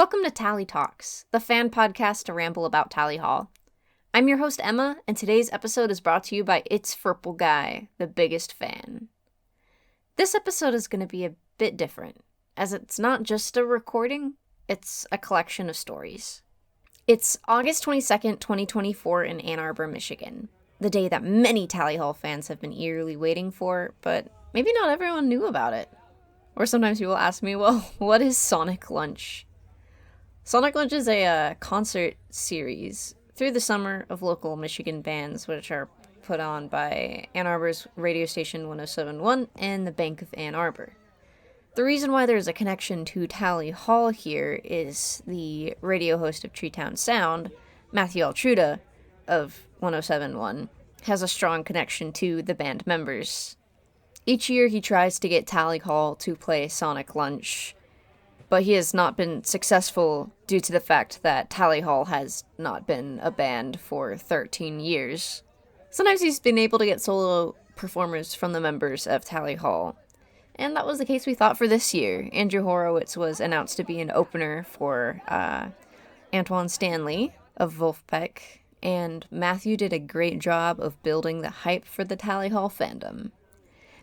Welcome to Tally Talks, the fan podcast to ramble about Tally Hall. I'm your host Emma, and today's episode is brought to you by It's Furple Guy, the biggest fan. This episode is going to be a bit different, as it's not just a recording, it's a collection of stories. It's August 22nd, 2024 in Ann Arbor, Michigan, the day that many Tally Hall fans have been eagerly waiting for, but maybe not everyone knew about it. Or sometimes people ask me, well, what is Sonic Lunch? Sonic Lunch is a concert series through the summer of local Michigan bands, which are put on by Ann Arbor's radio station 107.1 and the Bank of Ann Arbor. The reason why there's a connection to Tally Hall here is the radio host of Treetown Sound, Matthew Altruda of 107.1, has a strong connection to the band members. Each year he tries to get Tally Hall to play Sonic Lunch, but he has not been successful due to the fact that Tally Hall has not been a band for 13 years. Sometimes he's been able to get solo performers from the members of Tally Hall, and that was the case we thought for this year. Andrew Horowitz was announced to be an opener for Antoine Stanley of Wolfpack, and Matthew did a great job of building the hype for the Tally Hall fandom.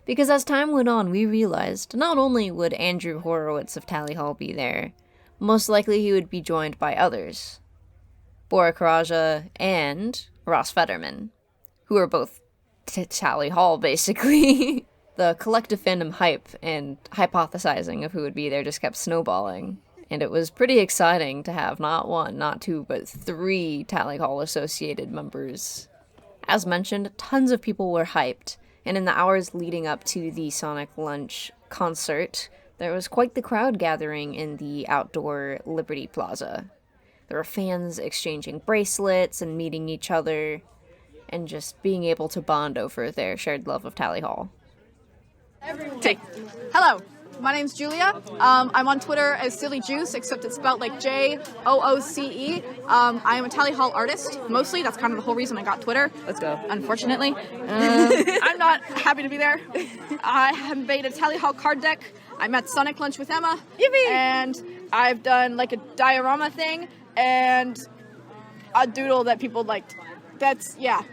Because as time went on, we realized not only would Andrew Horowitz of Tally Hall be there, most likely he would be joined by others. Bora Karaja and Ross Fetterman, who are both Tally Hall, basically. The collective fandom hype and hypothesizing of who would be there just kept snowballing. And it was pretty exciting to have not one, not two, but 3 Tally Hall associated members. As mentioned, tons of people were hyped. And in the hours leading up to the Sonic Lunch concert, there was quite the crowd gathering in the outdoor Liberty Plaza. There were fans exchanging bracelets and meeting each other, and just being able to bond over their shared love of Tally Hall. Hello, my name's Julia. I'm on Twitter as Silly Juice, except it's spelled like Jooce. I am a Tally Hall artist, mostly. That's kind of the whole reason I got Twitter. Let's go. Unfortunately. I'm not happy to be there. I have made a Tally Hall card deck. I'm at Sonic Lunch with Emma. Yippee! And I've done like a diorama thing and a doodle that people liked. Yeah.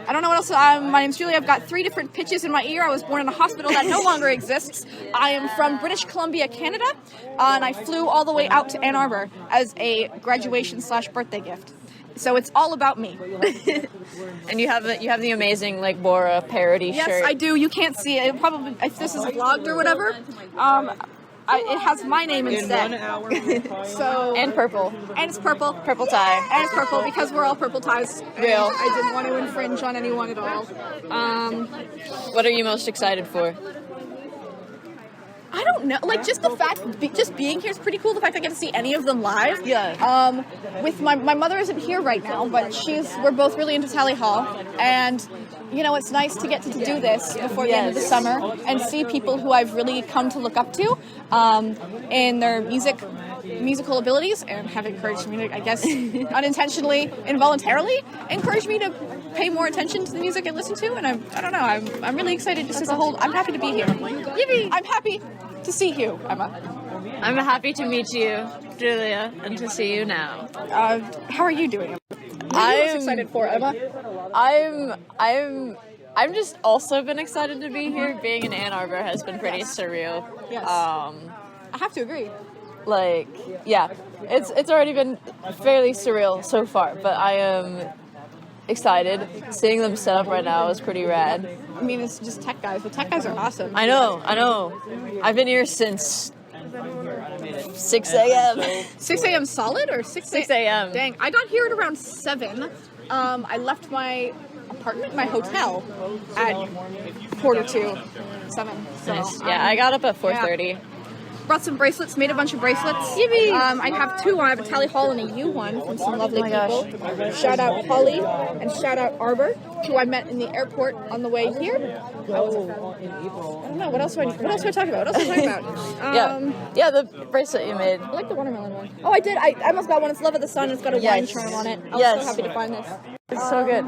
I don't know what else. My name's Julie. I've got 3 different pitches in my ear. I was born in a hospital that no longer exists. I am from British Columbia, Canada, and I flew all the way out to Ann Arbor as a graduation/birthday gift. So it's all about me. And you have the amazing Bora parody shirt. Yes, I do. You can't see it. Probably if this is vlogged or whatever. It has my name instead. So And purple. And it's purple. Purple tie. And it's purple because we're all purple ties. Real. I didn't want to infringe on anyone at all. What are you most excited for? I don't know. Just the fact, just being here is pretty cool. The fact I get to see any of them live. Yeah. With my mother isn't here right now, but we're both really into Tally Hall, and it's nice to get to do this before the end of the summer and see people who I've really come to look up to, in their musical abilities, and have encouraged me to, I guess, unintentionally, involuntarily, encouraged me to pay more attention to the music I listen to, and I don't know, I'm really excited just as a whole. I'm happy to be here. Yippee! I'm happy to see you, Emma. I'm happy to meet you, Julia, and to see you now. How are you doing? What are you most excited for, Emma? I'm just also been excited to be here. Being in Ann Arbor has been pretty surreal. Yes. I have to agree. It's already been fairly surreal so far, but I am excited. Seeing them set up right now is pretty rad. I mean, it's just tech guys, but tech guys are awesome. I know. I've been here since 6 a.m. 6 a.m. solid or 6 a.m.? Dang, I got here at around 7. I left my apartment, my hotel, at 7:45. So, Nice. I got up at 4:30. Yeah. Brought some bracelets, made a bunch of bracelets. Yippee! I have 2. I have a Tally Hall and a U one from some lovely people. Shout out Holly and shout out Arbor, who I met in the airport on the way here. I don't know, what else do I talk about? The bracelet you made. I like the watermelon one. Oh, I did. I almost got one. It's Love of the Sun. It's got a wine charm on it. I was so happy to find this. It's so good.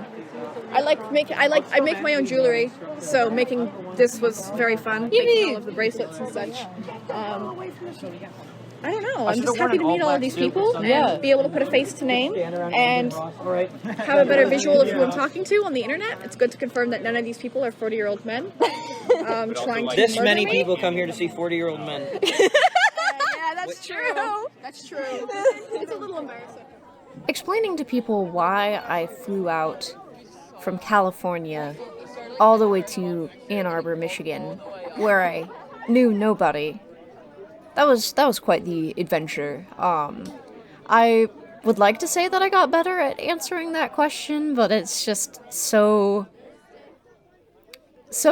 I make my own jewelry, so making this was very fun. Making all of the bracelets and such. I don't know. I'm just happy to meet all of these people and be able to put a face to name and have a better visual of who I'm talking to on the internet. It's good to confirm that none of these people are 40-year-old men trying to This murder many me. people come here to see 40-year-old men. Yeah, that's true. That's true. It's a little embarrassing. Explaining to people why I flew out from California all the way to Ann Arbor, Michigan, where I knew nobody. That was quite the adventure. I would like to say that I got better at answering that question, but it's just so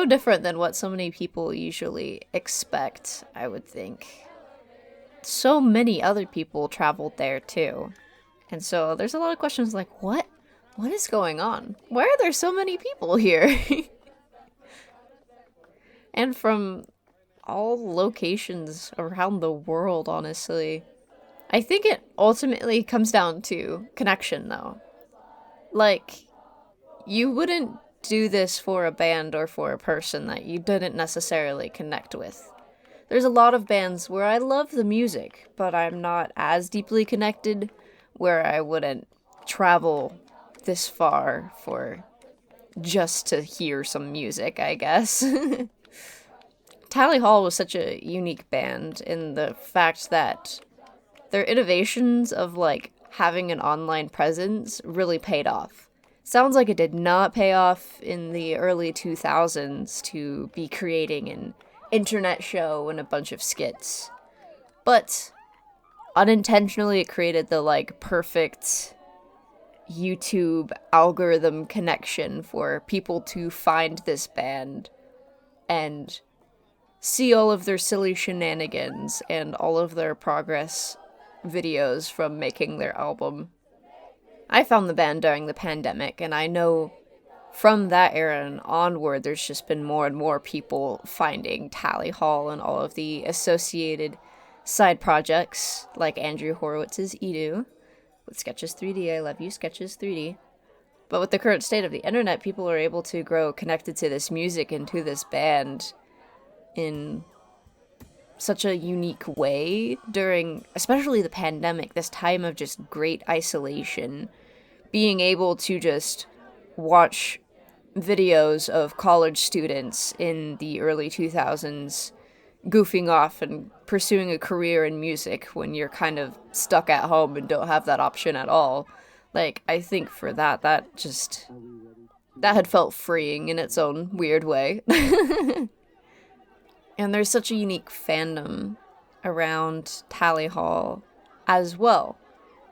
different than what so many people usually expect, I would think. So many other people traveled there too. And so there's a lot of questions like, what is going on? Why are there so many people here? And from all locations around the world, honestly. I think it ultimately comes down to connection, though. Like, you wouldn't do this for a band or for a person that you didn't necessarily connect with. There's a lot of bands where I love the music, but I'm not as deeply connected, where I wouldn't travel this far for just to hear some music, I guess. Tally Hall was such a unique band in the fact that their innovations of, like, having an online presence really paid off. Sounds like it did not pay off in the early 2000s to be creating an internet show and a bunch of skits. But unintentionally it created the, like, perfect YouTube algorithm connection for people to find this band and see all of their silly shenanigans and all of their progress videos from making their album. I found the band during the pandemic, and I know from that era and onward, there's just been more and more people finding Tally Hall and all of the associated side projects, like Andrew Horowitz's Edu, with Sketches 3D. I love you, Sketches 3D. But with the current state of the internet, people are able to grow connected to this music and to this band in such a unique way during, especially the pandemic, this time of just great isolation. Being able to just watch videos of college students in the early 2000s goofing off and pursuing a career in music when you're kind of stuck at home and don't have that option at all. Like, I think for that had felt freeing in its own weird way. And there's such a unique fandom around Tally Hall as well.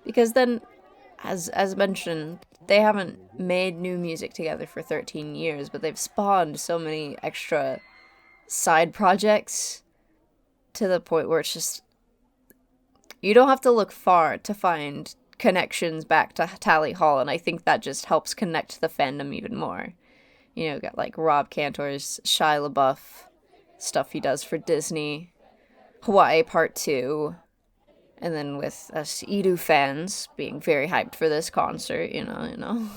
Because then, as mentioned, they haven't made new music together for 13 years, but they've spawned so many extra side projects to the point where it's just, you don't have to look far to find connections back to Tally Hall, and I think that just helps connect the fandom even more. You know, got like Rob Cantor's Shia LaBeouf stuff he does for Disney, Hawaii Part 2, and then with us Edu fans being very hyped for this concert, you know.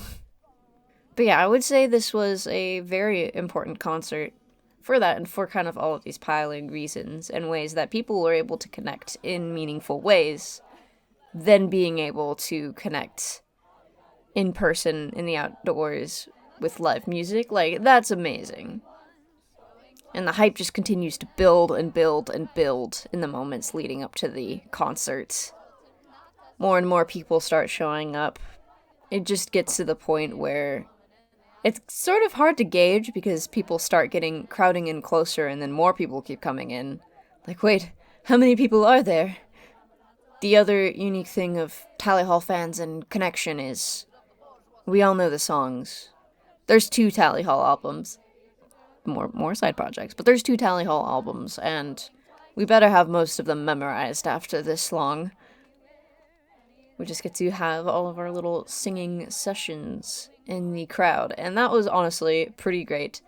But yeah, I would say this was a very important concert for that and for kind of all of these piling reasons and ways that people were able to connect in meaningful ways, then being able to connect in person in the outdoors with live music. Like, that's amazing. And the hype just continues to build and build and build in the moments leading up to the concerts. More and more people start showing up. It just gets to the point where it's sort of hard to gauge because people start crowding in closer and then more people keep coming in. Like, wait, how many people are there? The other unique thing of Tally Hall fans and connection is we all know the songs. There's 2 Tally Hall albums. More side projects, but there's 2 Tally Hall albums, and we better have most of them memorized after this long. We just get to have all of our little singing sessions in the crowd, and that was honestly pretty great.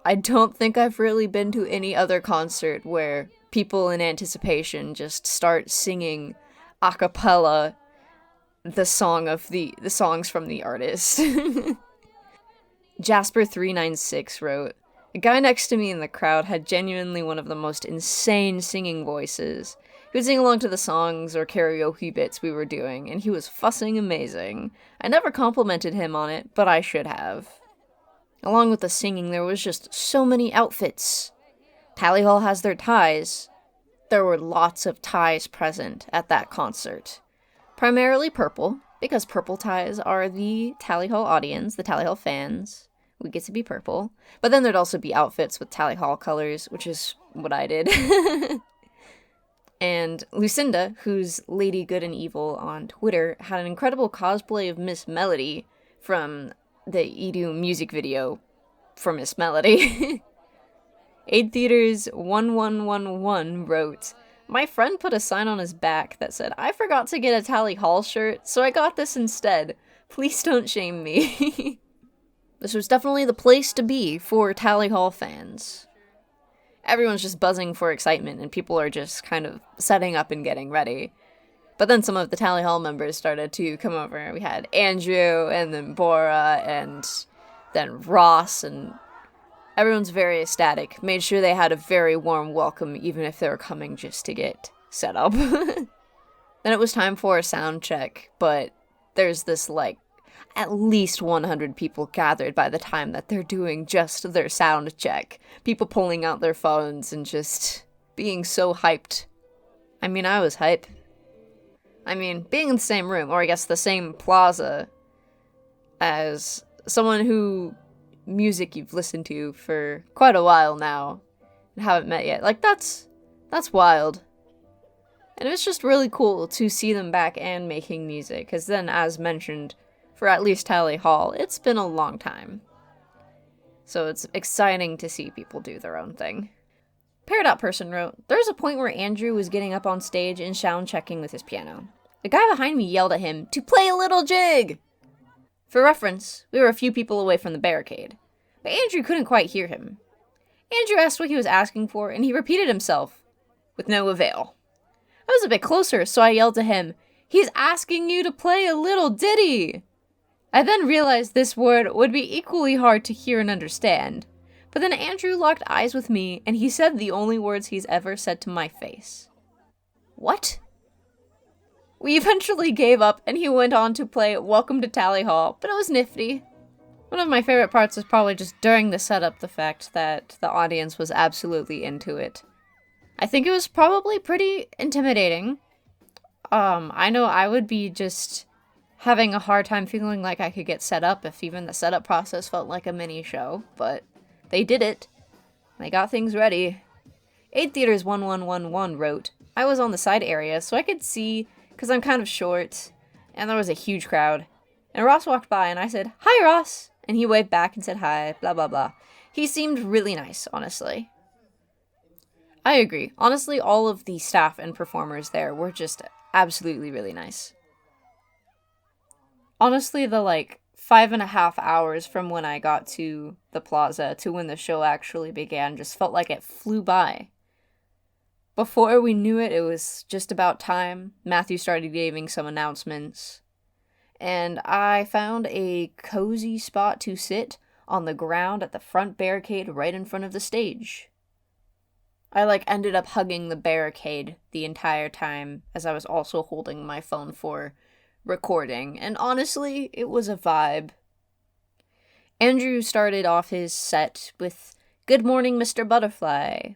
I don't think I've really been to any other concert where people in anticipation just start singing a cappella the songs from the artist. Jasper396 wrote, "A guy next to me in the crowd had genuinely one of the most insane singing voices. He would sing along to the songs or karaoke bits we were doing, and he was fussing amazing. I never complimented him on it, but I should have." Along with the singing, there was just so many outfits. Tally Hall has their ties. There were lots of ties present at that concert. Primarily purple, because purple ties are the Tally Hall audience, the Tally Hall fans. We get to be purple. But then there'd also be outfits with Tally Hall colors, which is what I did. And Lucinda, who's Lady Good and Evil on Twitter, had an incredible cosplay of Miss Melody from the Edu music video for Miss Melody. 8 Theaters 1111 wrote, "My friend put a sign on his back that said, 'I forgot to get a Tally Hall shirt, so I got this instead. Please don't shame me.'" This was definitely the place to be for Tally Hall fans. Everyone's just buzzing for excitement, and people are just kind of setting up and getting ready. But then some of the Tally Hall members started to come over. We had Andrew, and then Bora, and then Ross, and everyone's very ecstatic. Made sure they had a very warm welcome, even if they were coming just to get set up. Then it was time for a sound check, but there's this, at least 100 people gathered by the time that they're doing just their sound check. People pulling out their phones and just being so hyped. I mean, I was hype. I mean, being in the same room, or I guess the same plaza, as someone who music you've listened to for quite a while now and haven't met yet, that's wild. And it was just really cool to see them back and making music, because then, as mentioned, for at least Tally Hall, it's been a long time. So it's exciting to see people do their own thing. Paired Out Person wrote, "There's a point where Andrew was getting up on stage and sound checking with his piano. The guy behind me yelled at him to play a little jig!" For reference, we were a few people away from the barricade, but Andrew couldn't quite hear him. Andrew asked what he was asking for, and he repeated himself, with no avail. I was a bit closer, so I yelled to him, "He's asking you to play a little ditty!" I then realized this word would be equally hard to hear and understand, but then Andrew locked eyes with me, and he said the only words he's ever said to my face. What? We eventually gave up, and he went on to play Welcome to Tally Hall, but it was nifty. One of my favorite parts was probably just during the setup, the fact that the audience was absolutely into it. I think it was probably pretty intimidating. I know I would be just having a hard time feeling like I could get set up if even the setup process felt like a mini show, but they did it. They got things ready. 8 Theaters 1111 wrote, "I was on the side area so I could see, because I'm kind of short, and there was a huge crowd. And Ross walked by and I said, 'Hi, Ross!' And he waved back and said hi, blah blah blah. He seemed really nice, honestly." I agree. Honestly, all of the staff and performers there were just absolutely really nice. Honestly, the 5.5 hours from when I got to the plaza to when the show actually began just felt like it flew by. Before we knew it, it was just about time. Matthew started giving some announcements, and I found a cozy spot to sit on the ground at the front barricade right in front of the stage. I ended up hugging the barricade the entire time, as I was also holding my phone for recording, and honestly, it was a vibe. Andrew started off his set with "Good Morning, Mr. Butterfly"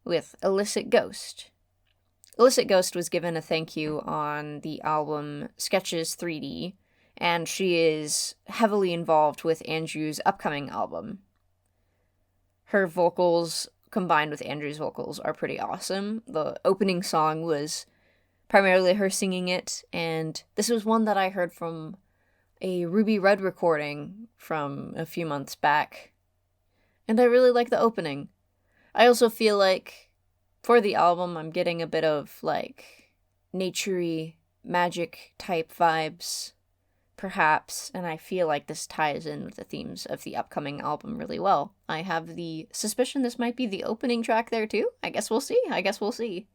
with Illicit Ghost. Illicit Ghost was given a thank you on the album Sketches 3D, and she is heavily involved with Andrew's upcoming album. Her vocals, combined with Andrew's vocals, are pretty awesome. The opening song was primarily her singing it, and this was one that I heard from a Ruby Red recording from a few months back, and I really like the opening. I also feel like for the album I'm getting a bit of nature-y, magic type vibes, perhaps, and I feel like this ties in with the themes of the upcoming album really well. I have the suspicion this might be the opening track there too. I guess we'll see.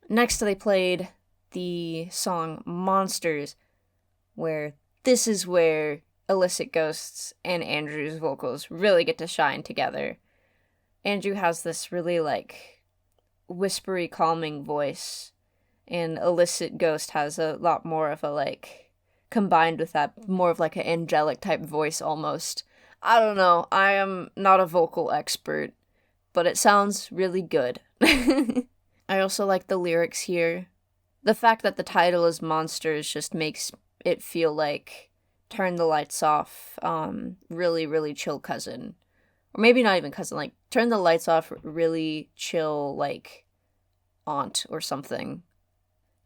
Next they played the song Monsters, where this is where Illicit Ghost's and Andrew's vocals really get to shine together. Andrew has this really, like, whispery, calming voice, and Illicit Ghost has a lot more of a, like, combined with that, more of, like, an angelic type voice, almost. I don't know, I am not a vocal expert, but it sounds really good. I also like the lyrics here. The fact that the title is Monsters just makes it feel like turn the lights off, really, really chill cousin. Or maybe not even cousin, like, turn the lights off, really chill, like, aunt or something.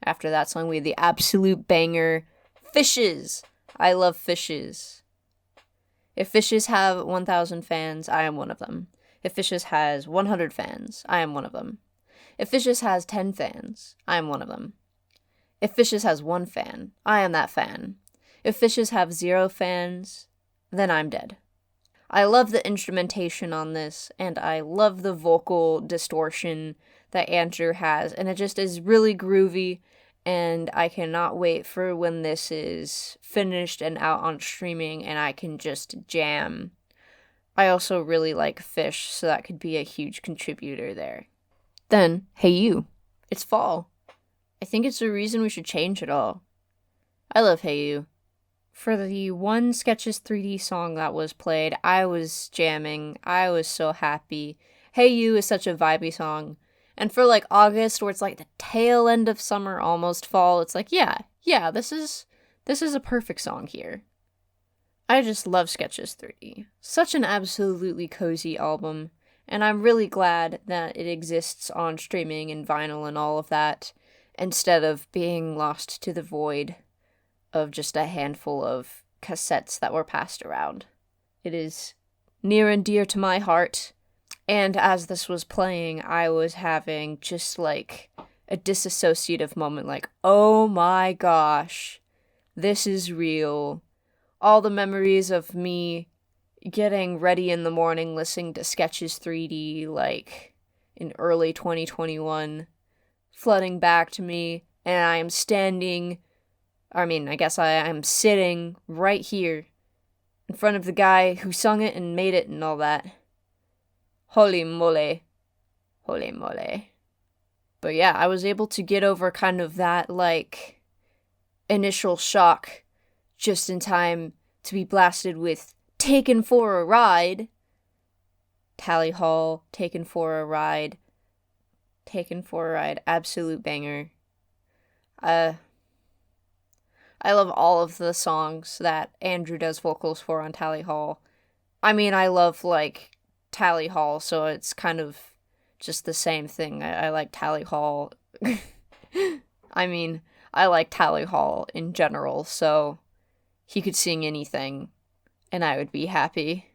After that song, we had the absolute banger, Fishes. I love Fishes. If Fishes have 1,000 fans, I am one of them. If Fishes has 100 fans, I am one of them. If Fishes has 10 fans, I am one of them. If Fishes has 1 fan, I am that fan. If Fishes have 0 fans, then I'm dead. I love the instrumentation on this, and I love the vocal distortion that Andrew has, and it just is really groovy, and I cannot wait for when this is finished and out on streaming, and I can just jam. I also really like Fish, so that could be a huge contributor there. Then, Hey You. It's fall. I think it's the reason we should change it all. I love Hey You. For the one Sketches 3D song that was played, I was jamming. I was so happy. Hey You is such a vibey song. And for like August, where it's like the tail end of summer, almost fall, it's like, yeah, this is a perfect song here. I just love Sketches 3D. Such an absolutely cozy album. And I'm really glad that it exists on streaming and vinyl and all of that, instead of being lost to the void of just a handful of cassettes that were passed around. It is near and dear to my heart, and as this was playing, I was having just like a disassociative moment, like, oh my gosh, this is real. All the memories of me getting ready in the morning listening to Sketches 3D, like, in early 2021, flooding back to me, and I am sitting right here in front of the guy who sung it and made it and all that. Holy mole. Holy mole. But yeah, I was able to get over kind of that, like, initial shock just in time to be blasted with Taken for a Ride. Tally Hall, Taken for a Ride. Taken for a Ride, absolute banger. I love all of the songs that Andrew does vocals for on Tally Hall. I mean, I love, like, Tally Hall, so it's kind of just the same thing. I like Tally Hall. I mean, I like Tally Hall in general, so he could sing anything, and I would be happy.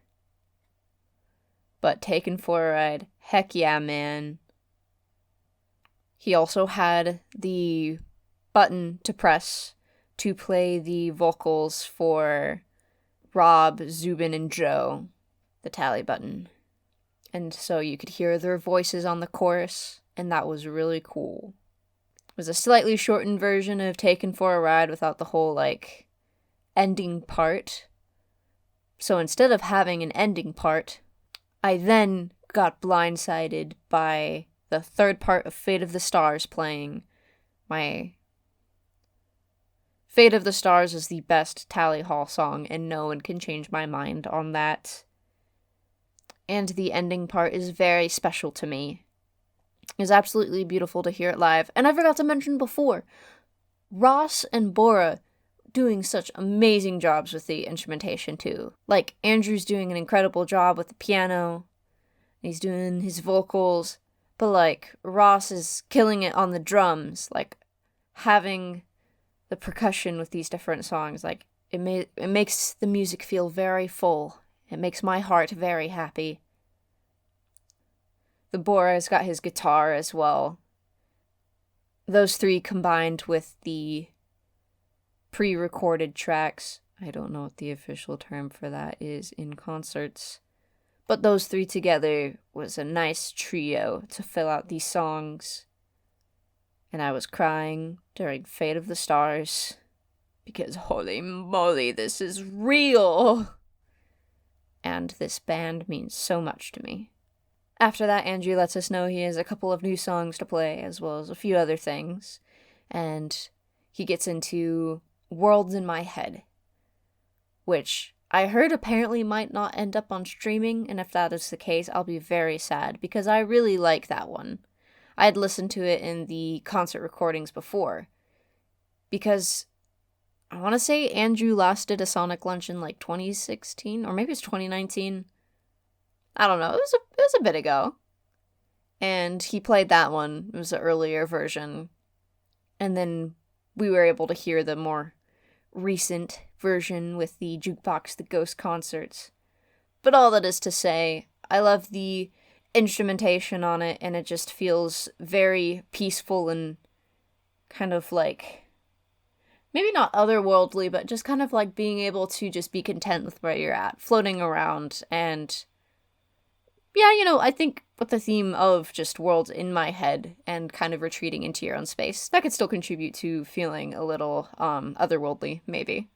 But Taken for a Ride, heck yeah, man. He also had the button to press to play the vocals for Rob, Zubin, and Joe, the tally button. And so you could hear their voices on the chorus, and that was really cool. It was a slightly shortened version of Taken for a Ride without the whole, like, ending part. So instead of having an ending part, I then got blindsided by the third part of Fate of the Stars playing. My Fate of the Stars is the best Tally Hall song, and no one can change my mind on that. And the ending part is very special to me. It's absolutely beautiful to hear it live. And I forgot to mention before, Ross and Bora doing such amazing jobs with the instrumentation too. Like, Andrew's doing an incredible job with the piano, he's doing his vocals, but like, Ross is killing it on the drums, like, having the percussion with these different songs, like, it makes the music feel very full. It makes my heart very happy. The Bora's got his guitar as well. Those three combined with the pre-recorded tracks, I don't know what the official term for that is in concerts, but those three together was a nice trio to fill out these songs. And I was crying during Fate of the Stars. because holy moly, this is real! And this band means so much to me. After that, Andrew lets us know he has a couple of new songs to play, as well as a few other things, and he gets into Worlds in My Head, which I heard apparently might not end up on streaming, and if that is the case, I'll be very sad, because I really like that one. I had listened to it in the concert recordings before, because I want to say Andrew last did a Sonic Lunch in like 2016, or maybe it's 2019. I don't know, it was a bit ago. And he played that one, it was an earlier version. And then we were able to hear the more recent version with the Jukebox the Ghost concerts. But all that is to say, I love the instrumentation on it, and it just feels very peaceful and kind of like, maybe not otherworldly, but just kind of like being able to just be content with where you're at, floating around. And yeah, I think with the theme of just worlds in my head and kind of retreating into your own space, that could still contribute to feeling a little otherworldly, maybe.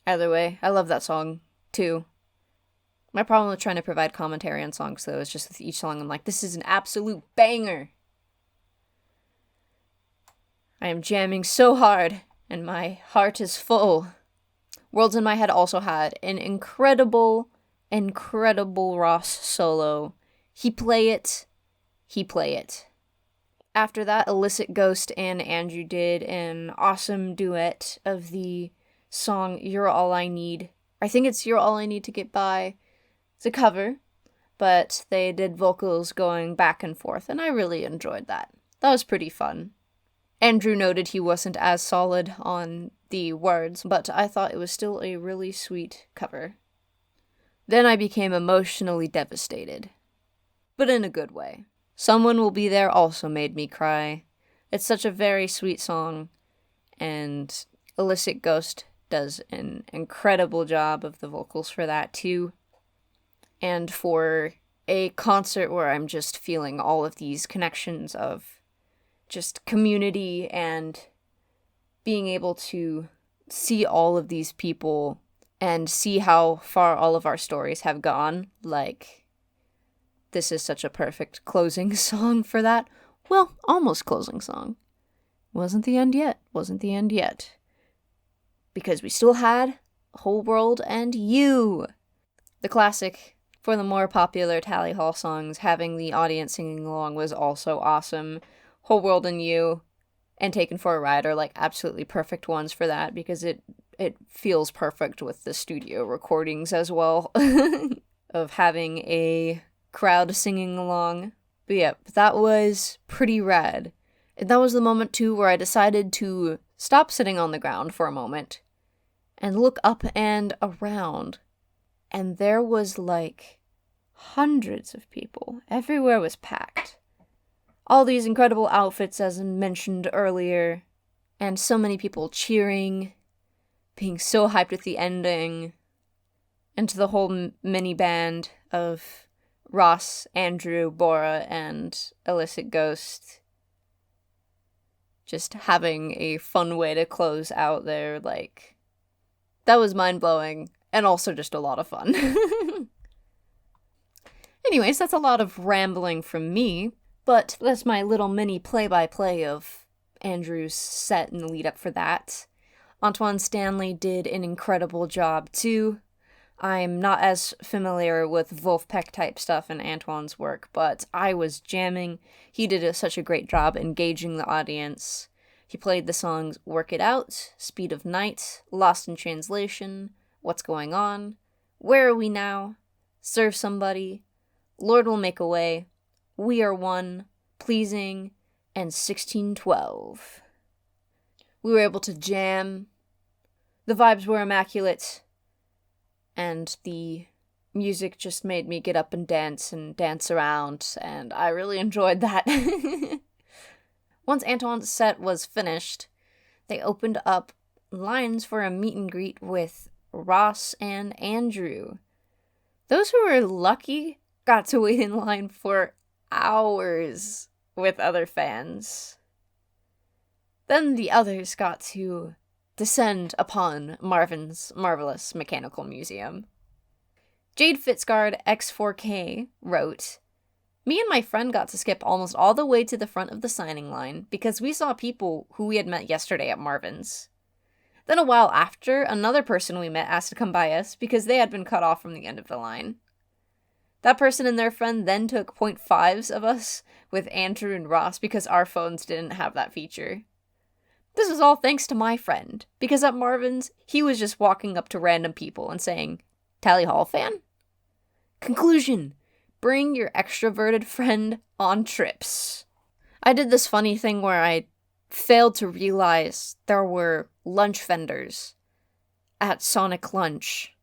Either way, I love that song too. My problem with trying to provide commentary on songs, though, is just with each song I'm like, this is an absolute banger! I am jamming so hard, and my heart is full. Worlds in My Head also had an incredible Ross solo. He play it. After that, Illicit Ghost and Andrew did an awesome duet of the song You're All I Need. I think it's You're All I Need to Get By. It's a cover, but they did vocals going back and forth, and I really enjoyed that. That was pretty fun. Andrew noted he wasn't as solid on the words, but I thought it was still a really sweet cover. Then I became emotionally devastated, but in a good way. Someone Will Be There also made me cry. It's such a very sweet song, and Illicit Ghost does an incredible job of the vocals for that too. And for a concert where I'm just feeling all of these connections of just community and being able to see all of these people and see how far all of our stories have gone, like, this is such a perfect closing song for that. Well, almost closing song. Wasn't the end yet. Because we still had Whole World and You. The classic, for the more popular Tally Hall songs, having the audience singing along was also awesome. Whole World and You and Taken for a Ride are like absolutely perfect ones for that, because it feels perfect with the studio recordings as well of having a crowd singing along. But yeah, that was pretty rad. And that was the moment too where I decided to stop sitting on the ground for a moment and look up and around. And there was like hundreds of people. Everywhere was packed. All these incredible outfits, as mentioned earlier, and so many people cheering, being so hyped with the ending, and to the whole mini band of Ross, Andrew, Bora, and Illicit Ghost just having a fun way to close out there, like, that was mind-blowing, and also just a lot of fun. Anyways, that's a lot of rambling from me, but that's my little mini play-by-play of Andrew's set and the lead-up for that. Antoine Stanley did an incredible job, too. I'm not as familiar with Wolfpack-type stuff in Antoine's work, but I was jamming. He did such a great job engaging the audience. He played the songs Work It Out, Speed of Night, Lost in Translation, What's Going On, Where Are We Now, Serve Somebody, Lord Will Make a Way, We Are One, Pleasing, and 1612. We were able to jam. The vibes were immaculate. And the music just made me get up and dance around, and I really enjoyed that. Once Antoine's set was finished, they opened up lines for a meet and greet with Ross and Andrew. Those who were lucky got to wait in line for hours with other fans. Then the others got to descend upon Marvin's marvelous mechanical museum. Jade Fitzguard X4K wrote, "Me and my friend got to skip almost all the way to the front of the signing line because we saw people who we had met yesterday at Marvin's. Then a while after, another person we met asked to come by us because they had been cut off from the end of the line. That person and their friend then took 0.5s of us with Andrew and Ross because our phones didn't have that feature. This was all thanks to my friend, because at Marvin's, he was just walking up to random people and saying, 'Tally Hall fan?' Conclusion: bring your extroverted friend on trips." I did this funny thing where I failed to realize there were lunch vendors at Sonic Lunch.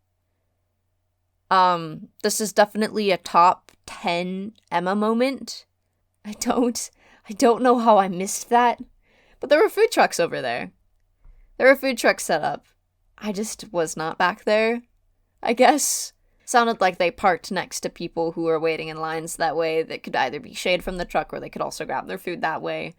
This is definitely a top 10 Emma moment. I don't know how I missed that, but there were food trucks over there. There were food trucks set up. I just was not back there, I guess. Sounded like they parked next to people who were waiting in lines that way that could either be shade from the truck or they could also grab their food that way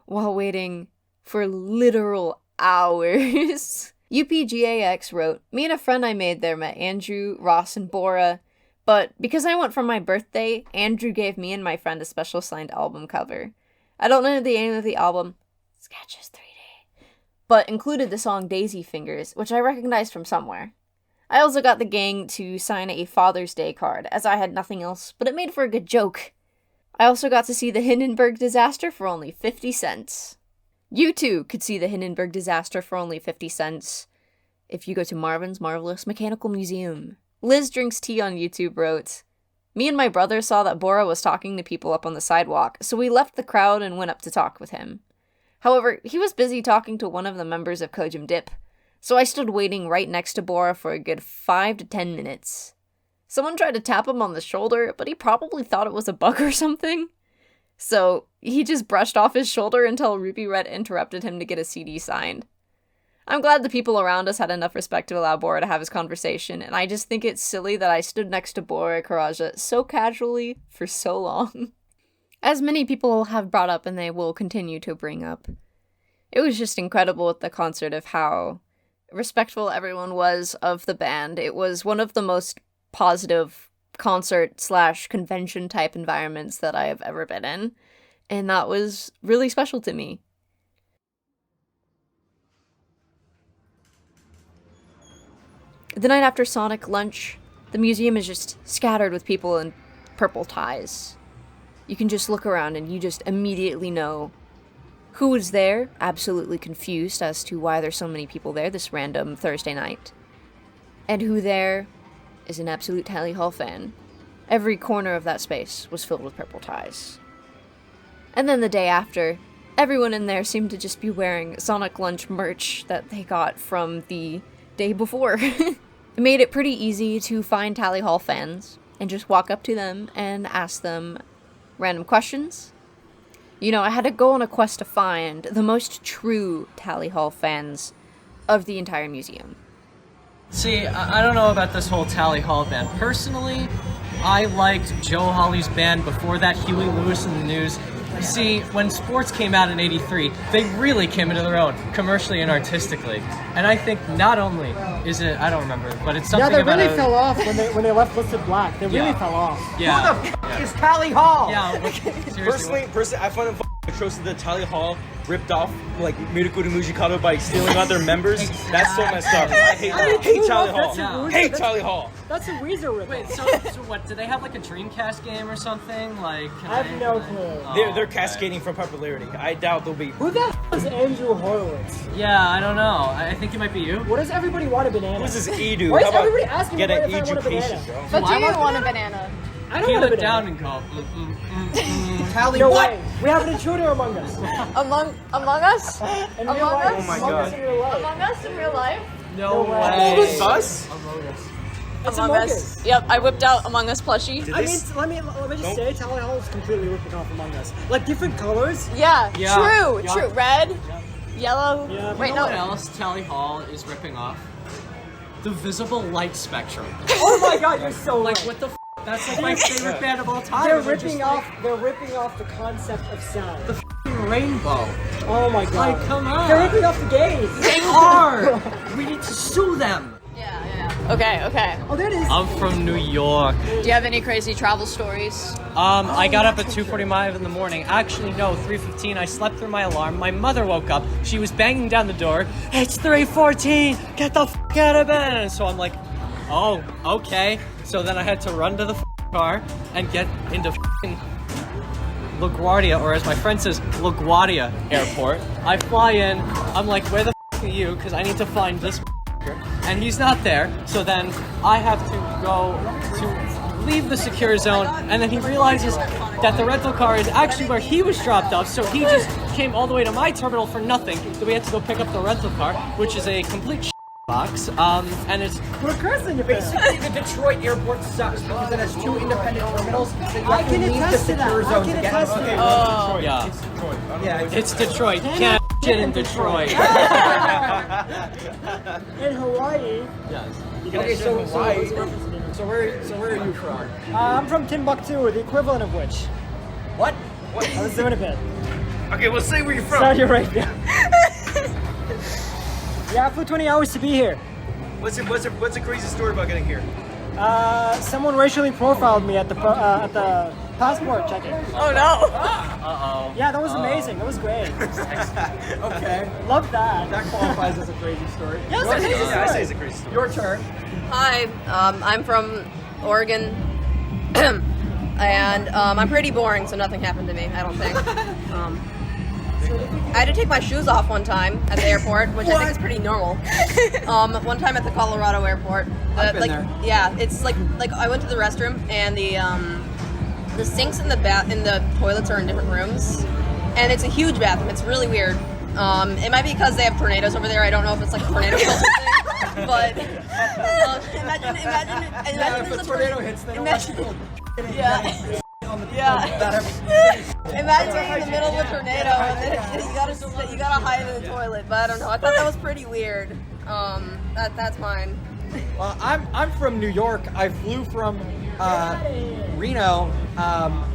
while waiting for literal hours. UPGAX wrote, "Me and a friend I made there met Andrew, Ross, and Bora, but because I went for my birthday, Andrew gave me and my friend a special signed album cover. I don't know the name of the album, Sketches 3D, but included the song Daisy Fingers, which I recognized from somewhere. I also got the gang to sign a Father's Day card, as I had nothing else, but it made for a good joke. I also got to see the Hindenburg disaster for only 50 cents. You too could see the Hindenburg disaster for only 50 cents if you go to Marvin's Marvelous Mechanical Museum." Liz Drinks Tea on YouTube wrote, "Me and my brother saw that Bora was talking to people up on the sidewalk, so we left the crowd and went up to talk with him. However, he was busy talking to one of the members of Kojim Dip, so I stood waiting right next to Bora for a good 5 to 10 minutes. Someone tried to tap him on the shoulder, but he probably thought it was a bug or something. So he just brushed off his shoulder until Ruby Red interrupted him to get a CD signed. I'm glad the people around us had enough respect to allow Bora to have his conversation, and I just think it's silly that I stood next to Bora Karaja so casually for so long." As many people have brought up and they will continue to bring up, it was just incredible at the concert of how respectful everyone was of the band. It was one of the most positive concert/convention type environments that I have ever been in, and that was really special to me. The night after Sonic Lunch, the museum is just scattered with people in purple ties. You can just look around and you just immediately know who is there, absolutely confused as to why there's so many people there this random Thursday night, and who there is an absolute Tally Hall fan. Every corner of that space was filled with purple ties. And then the day after, everyone in there seemed to just be wearing Sonic Lunch merch that they got from the day before. It made it pretty easy to find Tally Hall fans and just walk up to them and ask them random questions. You know, I had to go on a quest to find the most true Tally Hall fans of the entire museum. See, I don't know about this whole Tally Hall band. Personally, I liked Joe Hawley's band before that, Huey Lewis and the News. See, when sports came out in '83, they really came into their own, commercially and artistically. And I think not only is it, I don't remember, but it's something about... Yeah, they really fell off when they left Listed Black. They really fell off. Yeah. Who the f*** is Tally Hall? Yeah, seriously. Personally, I find it atrocious that Tally Hall ripped off, like, Mirakuru Mujikado by stealing out their members. Exactly. That's so messed up. I hate Tally Hall. Yeah. Hate Tally Hall. That's a Weezer rip. Wait, so what, do they have like a Dreamcast game or something? Like, I have no clue. They're cascading from popularity. I doubt they'll be... Who the f*** is Andrew Horowitz? Yeah, I don't know. I think it might be you. What does everybody want a banana? Who's this Edu? Why is How about everybody asking me get an if I want a education, banana? bro? But do you want a banana? I don't He want a looked banana. down and called, Tally No what? way. We have an intruder among us. Among us? In Among real life. us? Oh my Among God. us in real life. Among us in real life? No way. way. Us? It's Among Us. Yep, I whipped out Among Us plushie. I mean, let me just say, Tally Hall is completely ripping off Among Us. Like different colors. Yeah, Yeah, true, yeah. true. Red, yellow. Yeah. Wait, You know no. what else Tally Hall is ripping off? The visible light spectrum. Oh my God, you're so Like, right. what the f***? That's like my favorite band of all time. They're and just ripping off. They're ripping off the concept of sound. the f***ing rainbow. Oh my god. Like, come on. They're ripping off the gays. They are! We need to sue them! Okay. Oh, there it is. I'm from New York. Do you have any crazy travel stories? I got up at 2:45 in the morning. Actually, no, 3:15. I slept through my alarm. My mother woke up. She was banging down the door. It's 3:14. Get the f*** out of bed. And so I'm like, oh, okay. So then I had to run to the car and get into LaGuardia, or as my friend says, LaGuardia Airport. I fly in. I'm like, where the are you? Because I need to find this and he's not there. So then I have to go to leave the secure zone, and then he realizes that the rental car is actually where he was dropped off, so he just came all the way to my terminal for nothing. So we had to go pick up the rental car, which is a complete box, and it's... We're cursing you. Basically, the Detroit airport sucks because it has 2 independent terminals, so you I have to can leave the attest to that. secure I zone can to get attest to okay. that. Oh, yeah. Yeah, It's Detroit. Can't shit in Detroit. In Hawaii. Yes. okay, so where are you from? I'm from Timbuktu, the equivalent of which. What? I was doing a bit. Okay, well, say where you're from. Saudi Arabia. Yeah, I flew 20 hours to be here. What's the crazy story about getting here? Someone racially profiled me at the passport check-in. Oh no! Uh-oh. Yeah, that was amazing. That was great. Okay, Love that. that qualifies as a crazy story. Yes, it is. Yeah, I say it's a crazy story. Your turn. Hi, I'm from Oregon, and I'm pretty boring, so nothing happened to me, I don't think. I had to take my shoes off one time at the airport, which I think is pretty normal. One time at the Colorado airport. I've been like, there. Yeah, it's like I went to the restroom, and the sinks in the toilets are in different rooms, and it's a huge bathroom. It's really weird. It might be because they have tornadoes over there. I don't know if it's like a tornado shelter thing, but imagine If there's a a tornado hits, then electrical Yeah. Imagine being in the middle of a tornado and then you gotta hide in the toilet. But I don't know. I thought that was pretty weird. That's mine. Well, I'm from New York. I flew from Reno,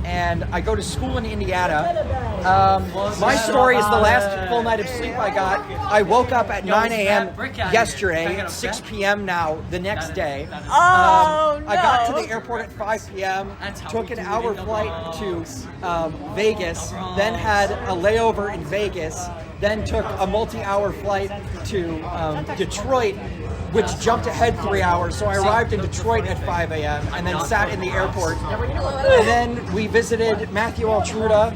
and I go to school in Indiana. My story is the last full night of sleep I got. I woke up at 9 a.m. yesterday, 6 p.m. now, the next day. I got to the airport at 5 p.m., took an hour flight to Vegas, then had a layover in Vegas, then took a multi-hour flight to Detroit, which jumped ahead 3 hours. So I arrived in Detroit at 5 a.m. and then sat in the airport. And then we visited Matthew Altruda.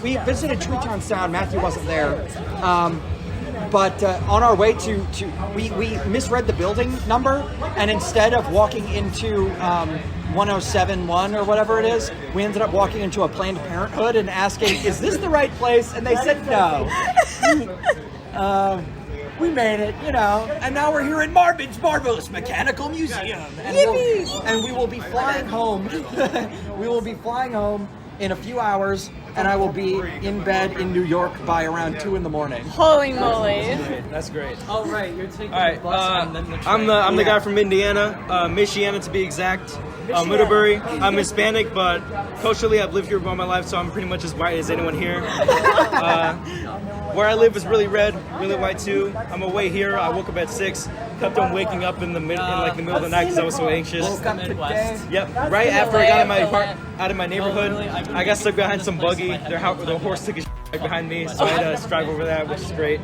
We visited Treetown Sound. Matthew wasn't there. But on our way we misread the building number, and instead of walking into 1071 or whatever it is, we ended up walking into a Planned Parenthood and asking, is this the right place? And they said no. We made it, and now we're here in Marvin's Marvelous Mechanical Museum. And we will be flying home. We will be flying home in a few hours, and I will be in bed in New York by around 2 in the morning. Holy moly! That's great. Oh, right, you're taking All right, the bus and then the train. I'm the guy from Indiana, Michiana to be exact. Middlebury. I'm Hispanic, but culturally I've lived here all my life, so I'm pretty much as white as anyone here. Where I live is really red, really white too. I'm away here. I woke up at 6, kept on waking up in the middle of the night because I was so anxious. Yep. Right after I got out of my neighborhood, I got stuck behind some buggy. The horse took a behind me, so I had to drive over that, which is great.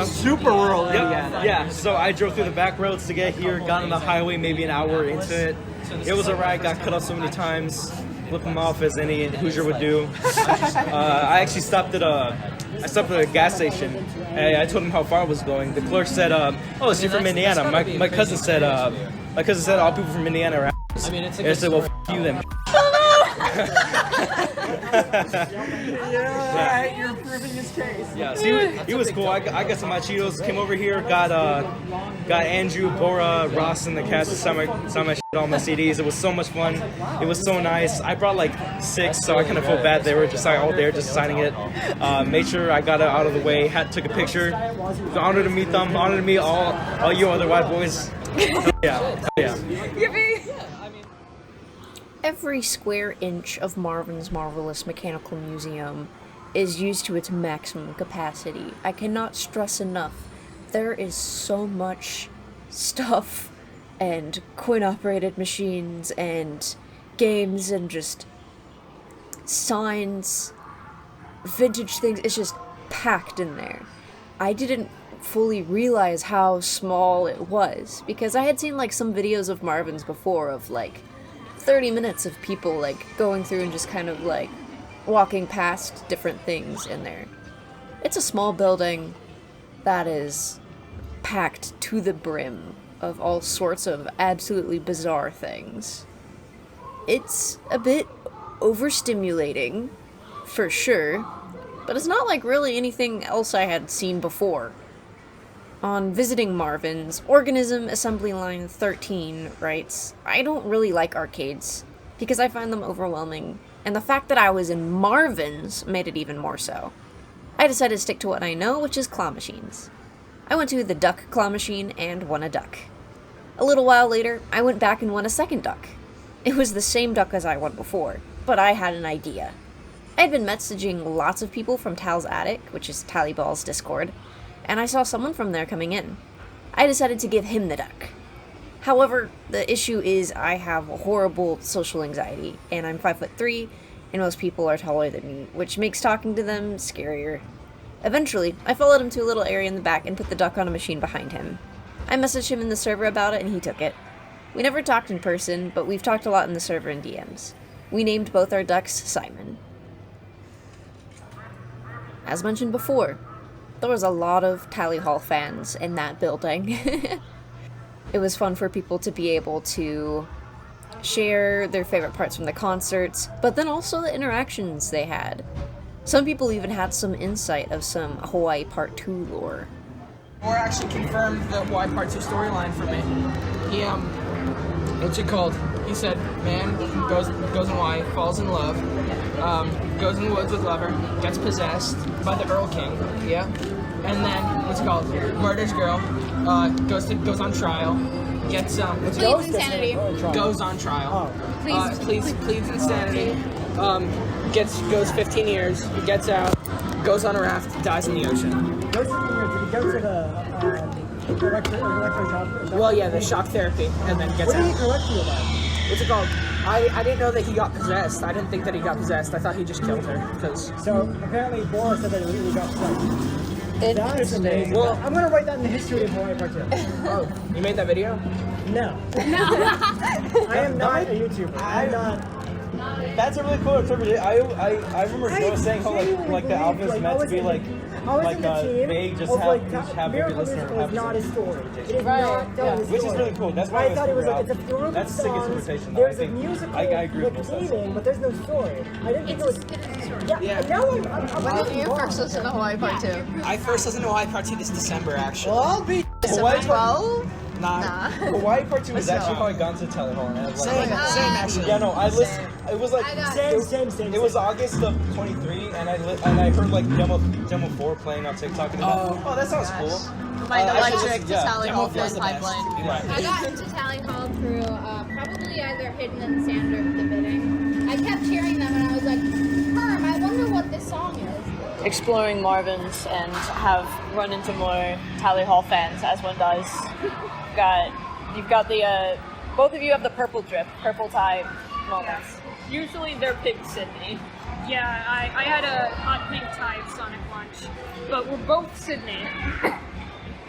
Super rural Indiana. Yeah, so I drove through the back roads to get here, got on the highway maybe an hour into it. It was a ride, got cut off so many times, flip them off as any Hoosier would do. I actually stopped at a gas station, and I told him how far I was going. The clerk said, "Oh, so you're from Indiana?" My cousin said, all people from Indiana are assholes." I mean, it's a And I good said, "Well, story. f*** you then." Yeah, you're proving his case. Yeah, so he was cool. I got some Cheetos, came over here, got Andrew, Bora, Ross, and the cast to sign my shit, all my CDs. It was so much fun. It was so nice. I brought like 6, so I kind of felt bad. They were just all there, just signing it. Made sure I got it out of the way. Took a picture. It was an honor to meet them. Honor to meet all you other white boys. Yeah. Every square inch of Marvin's Marvelous Mechanical Museum is used to its maximum capacity. I cannot stress enough, there is so much stuff and coin-operated machines and games and just signs, vintage things. It's just packed in there. I didn't fully realize how small it was because I had seen like some videos of Marvin's before of like 30 minutes of people like going through and just kind of like walking past different things in there. It's a small building that is packed to the brim of all sorts of absolutely bizarre things. It's a bit overstimulating, for sure, but it's not like really anything else I had seen before. On visiting Marvin's, Organism Assembly Line 13 writes, I don't really like arcades, because I find them overwhelming, and the fact that I was in Marvin's made it even more so. I decided to stick to what I know, which is claw machines. I went to the duck claw machine and won a duck. A little while later, I went back and won a second duck. It was the same duck as I won before, but I had an idea. I had been messaging lots of people from Tal's Attic, which is Tallyball's Discord, and I saw someone from there coming in. I decided to give him the duck. However, the issue is I have horrible social anxiety, and I'm 5'3", and most people are taller than me, which makes talking to them scarier. Eventually, I followed him to a little area in the back and put the duck on a machine behind him. I messaged him in the server about it, and he took it. We never talked in person, but we've talked a lot in the server and DMs. We named both our ducks Simon. As mentioned before, there was a lot of Tally Hall fans in that building. It was fun for people to be able to share their favorite parts from the concerts, but then also the interactions they had. Some people even had some insight of some Hawaii Part 2 lore. Or actually confirmed the Hawaii Part 2 storyline for me. He, what's it called? He said, man goes in Hawaii, falls in love, goes in the woods with lover, gets possessed by the Earl King, yeah? And then, what's it called? Murders girl, goes on trial, gets, Pleads insanity. goes on trial, pleads insanity, goes 15 years, gets out, goes on a raft, dies in the ocean. Did he go to the electro Well, yeah, the shock therapy, and then gets What did he out. correct you about? What's it called? I didn't know that he got possessed. I didn't think that he got possessed. I thought he just killed her, because... So, apparently Boris said that he got possessed. That is amazing. Well- I'm going to write that in the history of Hawaii Part 2. Oh, you made that video? No. I am not a YouTuber. I'm not... That's a really cool interpretation. I remember Joe saying how like the album is meant to be like vague, just have every listener have It's not a story. It is Right. not telling a story. Which is really cool. That's why I thought it was like, it's a group That's of a sick songs, interpretation. there's I a think musical I agree with with this. theming, but there's no story. I didn't think it was... Yeah, and now I'm When did really you wrong. first listen to Hawaii Part 2? I first listened to Hawaii Part 2 this December, actually. Well, I'll be December 12? Nah. Hawaii Part 2 is actually how I got into Tally Hall. Same, actually. Yeah, no, I listened. It was like Same. it was August of 23, and I heard like demo 4 playing on TikTok, and I thought, oh, that sounds cool. My I should electric just- to yeah, Tally Demo Hall 4 is fan the best. pipeline. Right. I got into Tally Hall through probably either Hidden and Sand or The Bidding. I kept hearing them and I was like, Herm, I wonder what this song is. Exploring Marvin's and have run into more Tally Hall fans, as one does. You've got the, both of you have the purple drip, purple tie moments. Usually they're Pink Sydney. Yeah, I had a hot pink tie at Sonic Lunch, but we're both Sydney.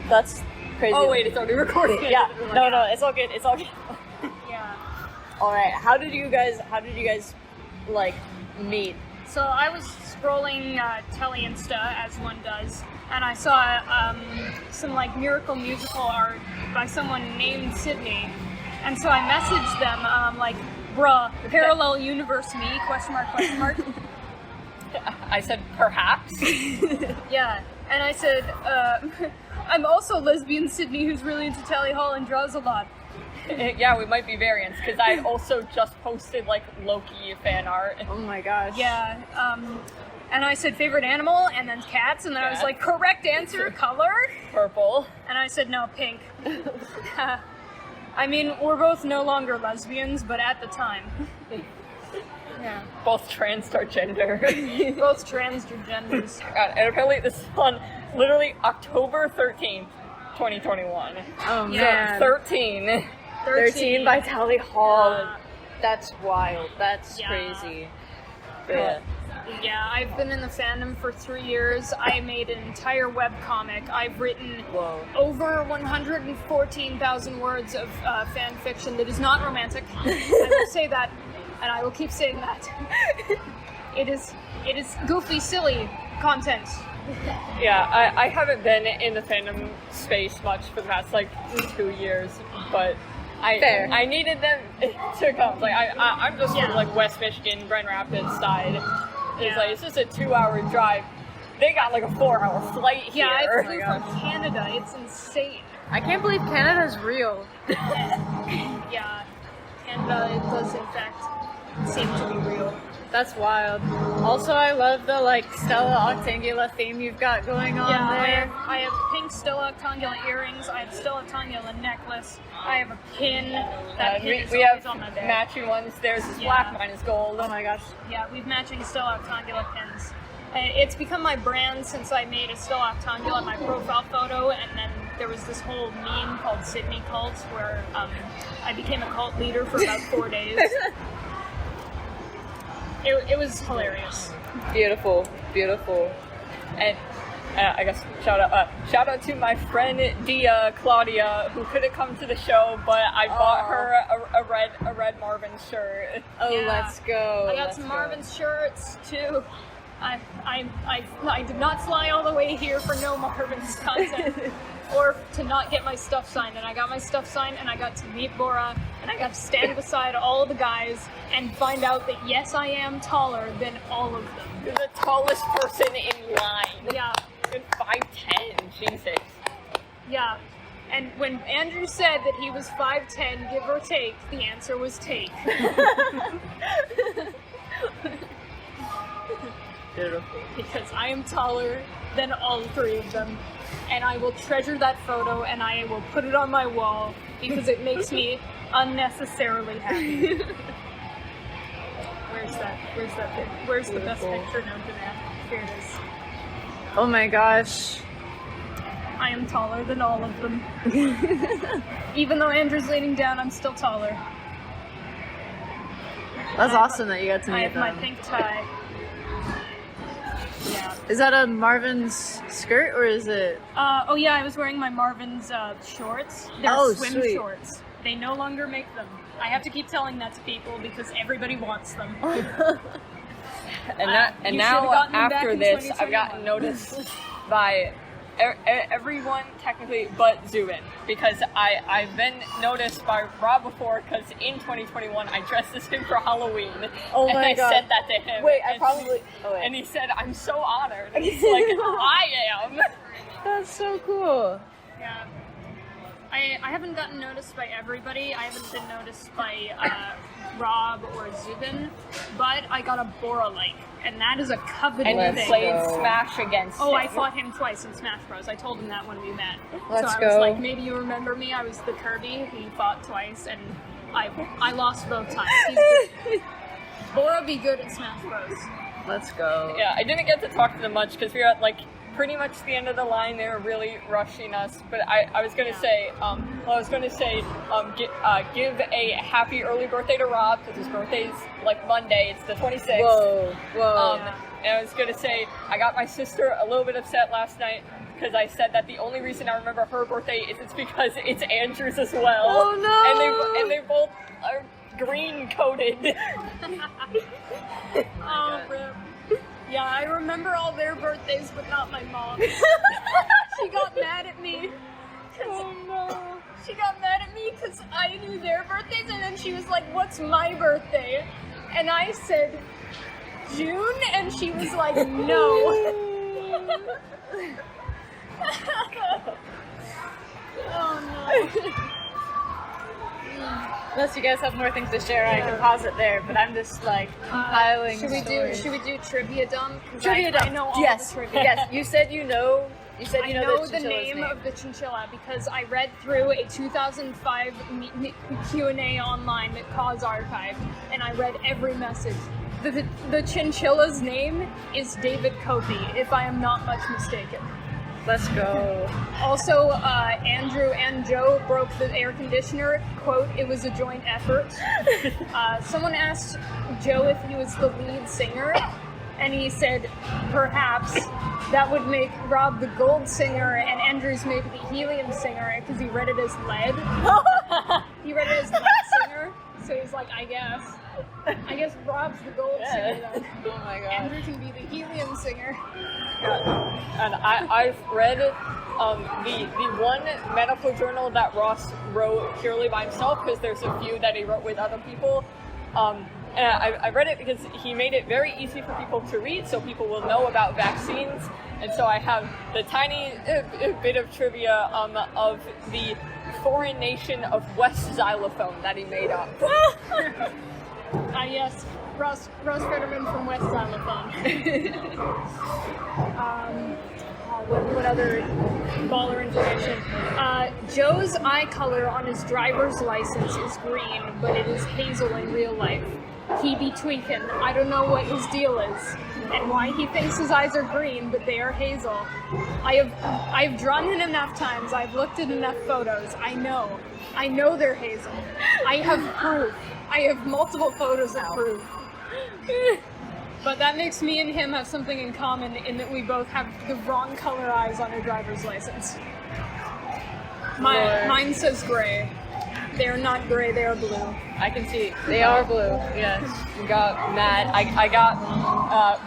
That's crazy. Oh wait, it's already recording. Yeah, no, it's all good, Yeah. Alright, how did you guys, like, meet? So I was scrolling Telly Insta, as one does, and I saw some like miracle musical art by someone named Sydney, and so I messaged them like, bruh, parallel universe me, question mark. I said, perhaps? Yeah, and I said, I'm also lesbian Sydney who's really into Tally Hall and draws a lot. Yeah, we might be variants, because I also just posted, like, Loki fan art. Oh my gosh. Yeah, and I said favorite animal, and then cats, and then I was like, correct answer, color? Purple. And I said, no, pink. I mean, we're both no longer lesbians, but at the time. Yeah. Both trans or gender. Both transgenders. And apparently this is on literally October 13th, 2021. Oh Yeah. man. 13. 13 by Tally Hall. Yeah. That's wild. That's Yeah. crazy. Yeah, I've been in the fandom for 3 years. I made an entire webcomic. I've written over 114,000 words of fan fiction that is not romantic. I will say that, and I will keep saying that. It is goofy, silly content. Yeah, I haven't been in the fandom space much for the past 2 years, but I needed them to come. I'm just from West Michigan, Grand Rapids side. It's just a 2-hour drive. They got a 4-hour flight here. Yeah, I flew from Canada. It's insane. I can't believe Canada's real. Yeah, Canada does in fact seem to be real. That's wild. Also, I love the Stella Octangula theme you've got going on there. I have pink Stella Octangula earrings. I have Stella Octangula necklace. I have a pin. That pin is we always have on my bag. matching ones. Theirs is black, mine is gold. Oh my gosh. Yeah, we've matching Stella Octangula pins. It's become my brand since I made a Stella Octangula my profile photo, and then there was this whole meme called Sydney Cult where I became a cult leader for about 4 days. It was hilarious. Beautiful. And I guess shout out to my friend Dia Claudia, who couldn't come to the show, but I bought her a red Marvin shirt. Let's go. I got some Marvin shirts too. I did not fly all the way here for no Marvin's content or to not get my stuff signed, and I got my stuff signed, and I got to meet Bora, and I got to stand beside all the guys and find out that yes, I am taller than all of them. You're the tallest person in line. Yeah. You're 5'10", Jesus. Yeah. And when Andrew said that he was 5'10", give or take, the answer was take. Beautiful. Because I am taller than all 3 of them. And I will treasure that photo and I will put it on my wall because it makes me unnecessarily happy. Where's the best picture? No, Jeanette. Here it is. Oh my gosh. I am taller than all of them. Even though Andrew's leaning down, I'm still taller. That's awesome that you got to meet I have them. my pink tie. Yeah. Is that a Marvin's skirt or is it? Oh yeah, I was wearing my Marvin's shorts. They're swim sweet. shorts. They no longer make them. I have to keep telling that to people because everybody wants them. And now after this, I've gotten noticed by everyone technically but Zubin, because I've been noticed by Rob before, because in 2021 I dressed as him for Halloween. Oh and my I God. said that to him. Wait, And he said, "I'm so honored." And he's like, "I am." That's so cool. Yeah. I haven't gotten noticed by everybody. I haven't been noticed by Rob or Zubin, but I got a Bora like, and that is a coveted And thing. you played Smash against him. I fought him twice in Smash Bros. I told him that when we met. Let's so I was go. like, maybe you remember me. I was the Kirby. He fought twice, and I lost both times. He's good. Bora be good at Smash Bros. Let's go. Yeah, I didn't get to talk to them much because we were at pretty much the end of the line. They were really rushing us, but I was gonna say, give a happy early birthday to Rob, because his birthday's Monday. It's the 26th. Whoa. And I was gonna say, I got my sister a little bit upset last night because I said that the only reason I remember her birthday is it's because it's Andrew's as well. Oh no! And they both are green coated. Oh, rip. Yeah, I remember all their birthdays, but not my mom. She got mad at me. Oh no. She got mad at me because I knew their birthdays, and then she was like, "What's my birthday?" And I said, "June," and she was like, "No." Oh no. Unless you guys have more things to share, I can pause it there. But I'm just compiling. Should we do trivia dump? Trivia dump. I know all yes. the trivia. Yes. You said you know. You said you know the name of the chinchilla because I read through a 2005 Q&A online at Cause Archive, and I read every message. The chinchilla's name is David Kofi, if I am not much mistaken. Let's go. Also, Andrew and Joe broke the air conditioner. Quote, it was a joint effort. Someone asked Joe if he was the lead singer, and he said, perhaps. That would make Rob the gold singer and Andrew's maybe the helium singer, because he read it as lead. He read it as lead singer, so he's like, I guess Rob's the gold singer then. Oh my god. Andrew can be the helium singer. And I've read the one medical journal that Ross wrote purely by himself, because there's a few that he wrote with other people. And I read it because he made it very easy for people to read, so people will know about vaccines. And so I have the tiny bit of trivia of the foreign nation of West Xylophone that he made up. Yes, Ross Fetterman from West Xylophone. What other baller information? Joe's eye color on his driver's license is green, but it is hazel in real life. He be tweaking. I don't know what his deal is and why he thinks his eyes are green, but they are hazel. I've drawn it enough times. I've looked at enough photos. I know they're hazel. I have proof. I have multiple photos of proof. But that makes me and him have something in common in that we both have the wrong color eyes on our driver's license. Mine says gray. They are not gray, they are blue. I can see. They are blue, yes. We got Matt. I got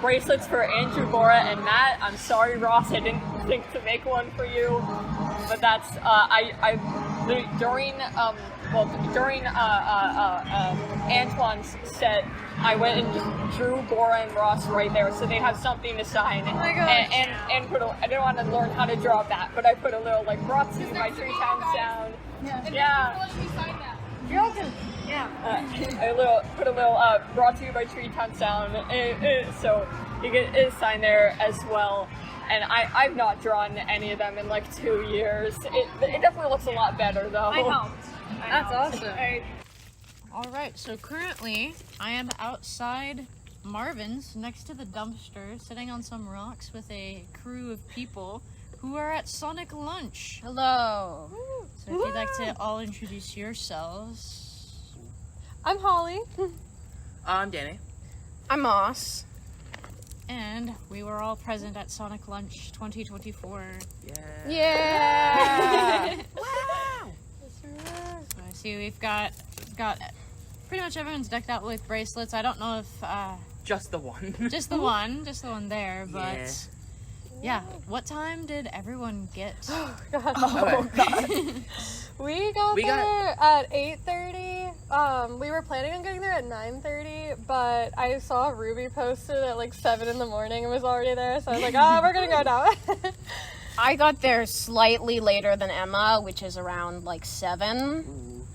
bracelets for Andrew, Bora, and Matt. I'm sorry, Ross, I didn't think to make one for you. But that's, during Antoine's set, I went and drew Bora and Ross right there, so they have something to sign. Oh my gosh. And I didn't want to learn how to draw that, but I put a little, like, brought to my 3 times sound. Yeah. Girl can, put a little brought to you by Tree Town Sound, so you get it signed there as well. And I've not drawn any of them in like 2 years. It definitely looks a lot better though. I helped. That's awesome. Alright, so currently I am outside Marvin's next to the dumpster, sitting on some rocks with a crew of people who are at Sonic Lunch. Hello. So if you'd like to all introduce yourselves. I'm Holly. I'm Danny. I'm Moss. And we were all present at Sonic Lunch 2024. Yeah. Wow! So I see we've got pretty much everyone's decked out with bracelets. I don't know if just the one. just the one there, but yeah. What time did everyone get? Oh god. We got there at 8:30. We were planning on getting there at 9:30, but I saw Ruby posted at like 7 in the morning and was already there, so I was like, we're gonna go now. I got there slightly later than Emma, which is around like 7.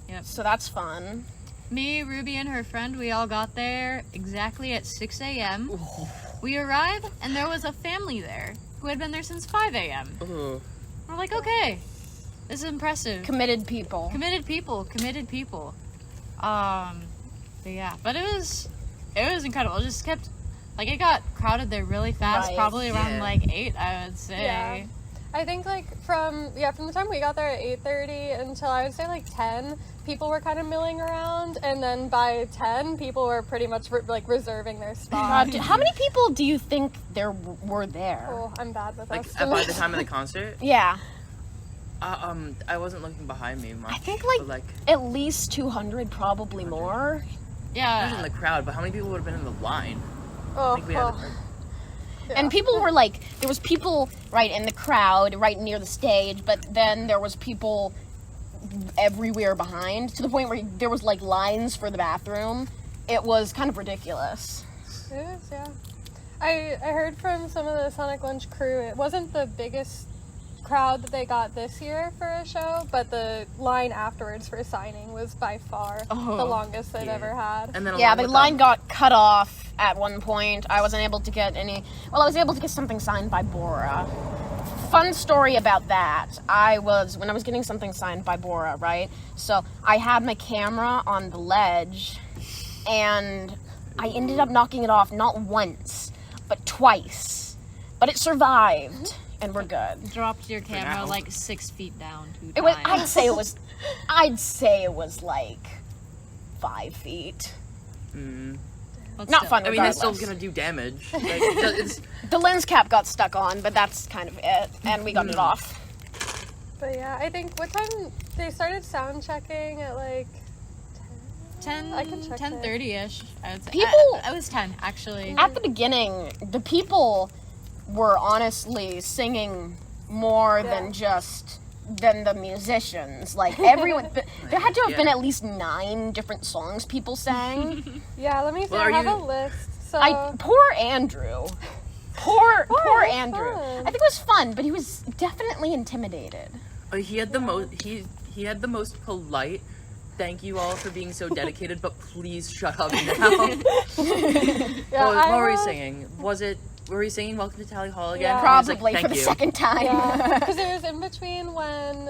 Yep. So that's fun. Me, Ruby, and her friend, we all got there exactly at 6 a.m. We arrived, and there was a family there who had been there since 5 a.m. We're like, okay, this is impressive. Committed people. But it was incredible. It just kept, like, it got crowded there really fast, probably around like 8, I would say. Yeah. I think like from the time we got there at 8:30 until I would say like 10, people were kind of milling around, and then by 10, people were pretty much reserving their spot. How many people do you think there were there? Oh, I'm bad with like estimates. by the time of the concert. Yeah. I wasn't looking behind me much. I think like at least 200, probably more. Yeah. It wasn't the crowd, but how many people would have been in the line? And people were like, there was people right in the crowd, right near the stage, but then there was people everywhere behind, to the point where there was like lines for the bathroom. It was kind of ridiculous. It is, yeah. I heard from some of the Sonic Lunch crew, it wasn't the biggest crowd that they got this year for a show, but the line afterwards for signing was by far the longest they've ever had. And then the line got cut off at one point. I wasn't able to get any. Well, I was able to get something signed by Bora. Fun story about that. When I was getting something signed by Bora, right? So I had my camera on the ledge, and I ended up knocking it off not once, but twice. But it survived, and we're good. Dropped your camera like 6 feet down 2 It was. times. I'd say it was like 5 feet. But Not still. fun. I mean, it's regardless. still gonna do damage. Like, it's, The lens cap got stuck on, but that's kind of it, and we got it off. But yeah, I think what time they started sound checking at like 10, I can check 10:30ish. People- It was 10 actually. At the beginning, the people were honestly singing more than the musicians. Like everyone, there had to have been at least 9 different songs people sang. Yeah, let me see. Well, I are have you- a list. So Poor Andrew. Poor it was Andrew. fun. I think it was fun, but he was definitely intimidated. he had the most. He had the most polite. Thank you all for being so dedicated, but please shut up now. Yeah, what were you singing? Were you singing "Welcome to Tally Hall" again? Yeah. And he was Probably like, for the "Thank you." second time. Yeah, because it was in between when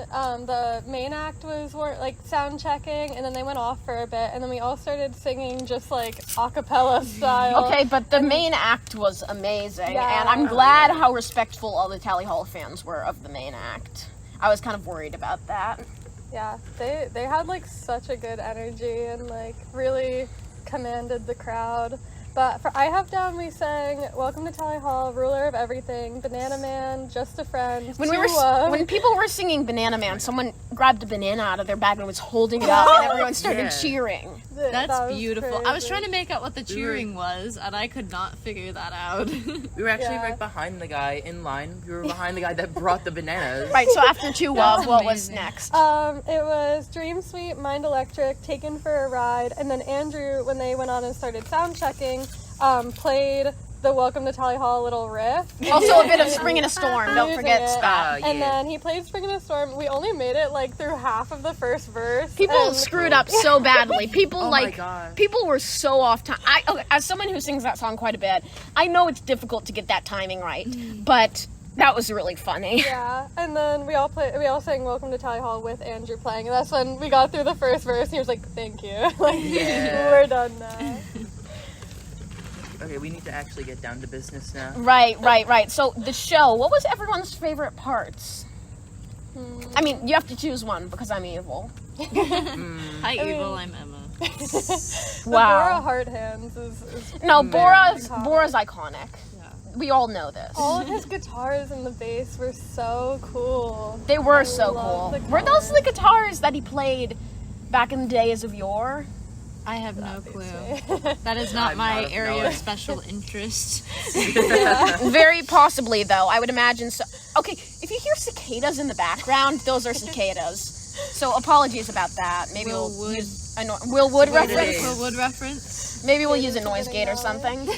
the main act was like sound checking, and then they went off for a bit, and then we all started singing just like a cappella style. Okay, but the main act was amazing, Yeah. and I'm glad how respectful all the Tally Hall fans were of the main act. I was kind of worried about that. Yeah, they had like such a good energy and like really commanded the crowd. But I have down we sang "Welcome to Tally Hall," "Ruler of Everything," "Banana Man," "Just a Friend." When people were singing "Banana Man," someone grabbed a banana out of their bag and was holding it up, and everyone started cheering. That's That was beautiful. crazy. I was trying to make out what the cheering was, and I could not figure that out. We were actually right behind the guy in line. We were behind the guy that brought the bananas. Right. So after Two Love, what was next? It was "Dream Sweet," "Mind Electric," "Taken for a Ride," and then Andrew, when they went on and started sound checking, played the "Welcome to Tally Hall" little riff. Also a bit of "Spring in a Storm." Don't Using forget it. that. And then he played "Spring in a Storm." We only made it like through half of the first verse. People and screwed up so badly. People Oh my God. people were so off time. As someone who sings that song quite a bit, I know it's difficult to get that timing right, but that was really funny. Yeah, and then we all sang "Welcome to Tally Hall" with Andrew playing, and that's when we got through the first verse. And he was like, "Thank you, like we're done now." Okay, we need to actually get down to business now. Right. So the show, what was everyone's favorite parts? I mean, you have to choose one because I'm evil. Hi, Evil. I'm Emma. The Wow. Bora Heart Hands is No, iconic. Bora's iconic. We all know this. All of his guitars and the bass were so cool. They were I so love cool. the Were those the guitars that he played back in the days of yore? I have no clue. That is not my area of special interest. Very possibly, though. I would imagine so. Okay, if you hear cicadas in the background, those are cicadas. So apologies about that. Maybe we'll use a Will Wood reference. Will Wood reference. Maybe we'll use a noise gate or something.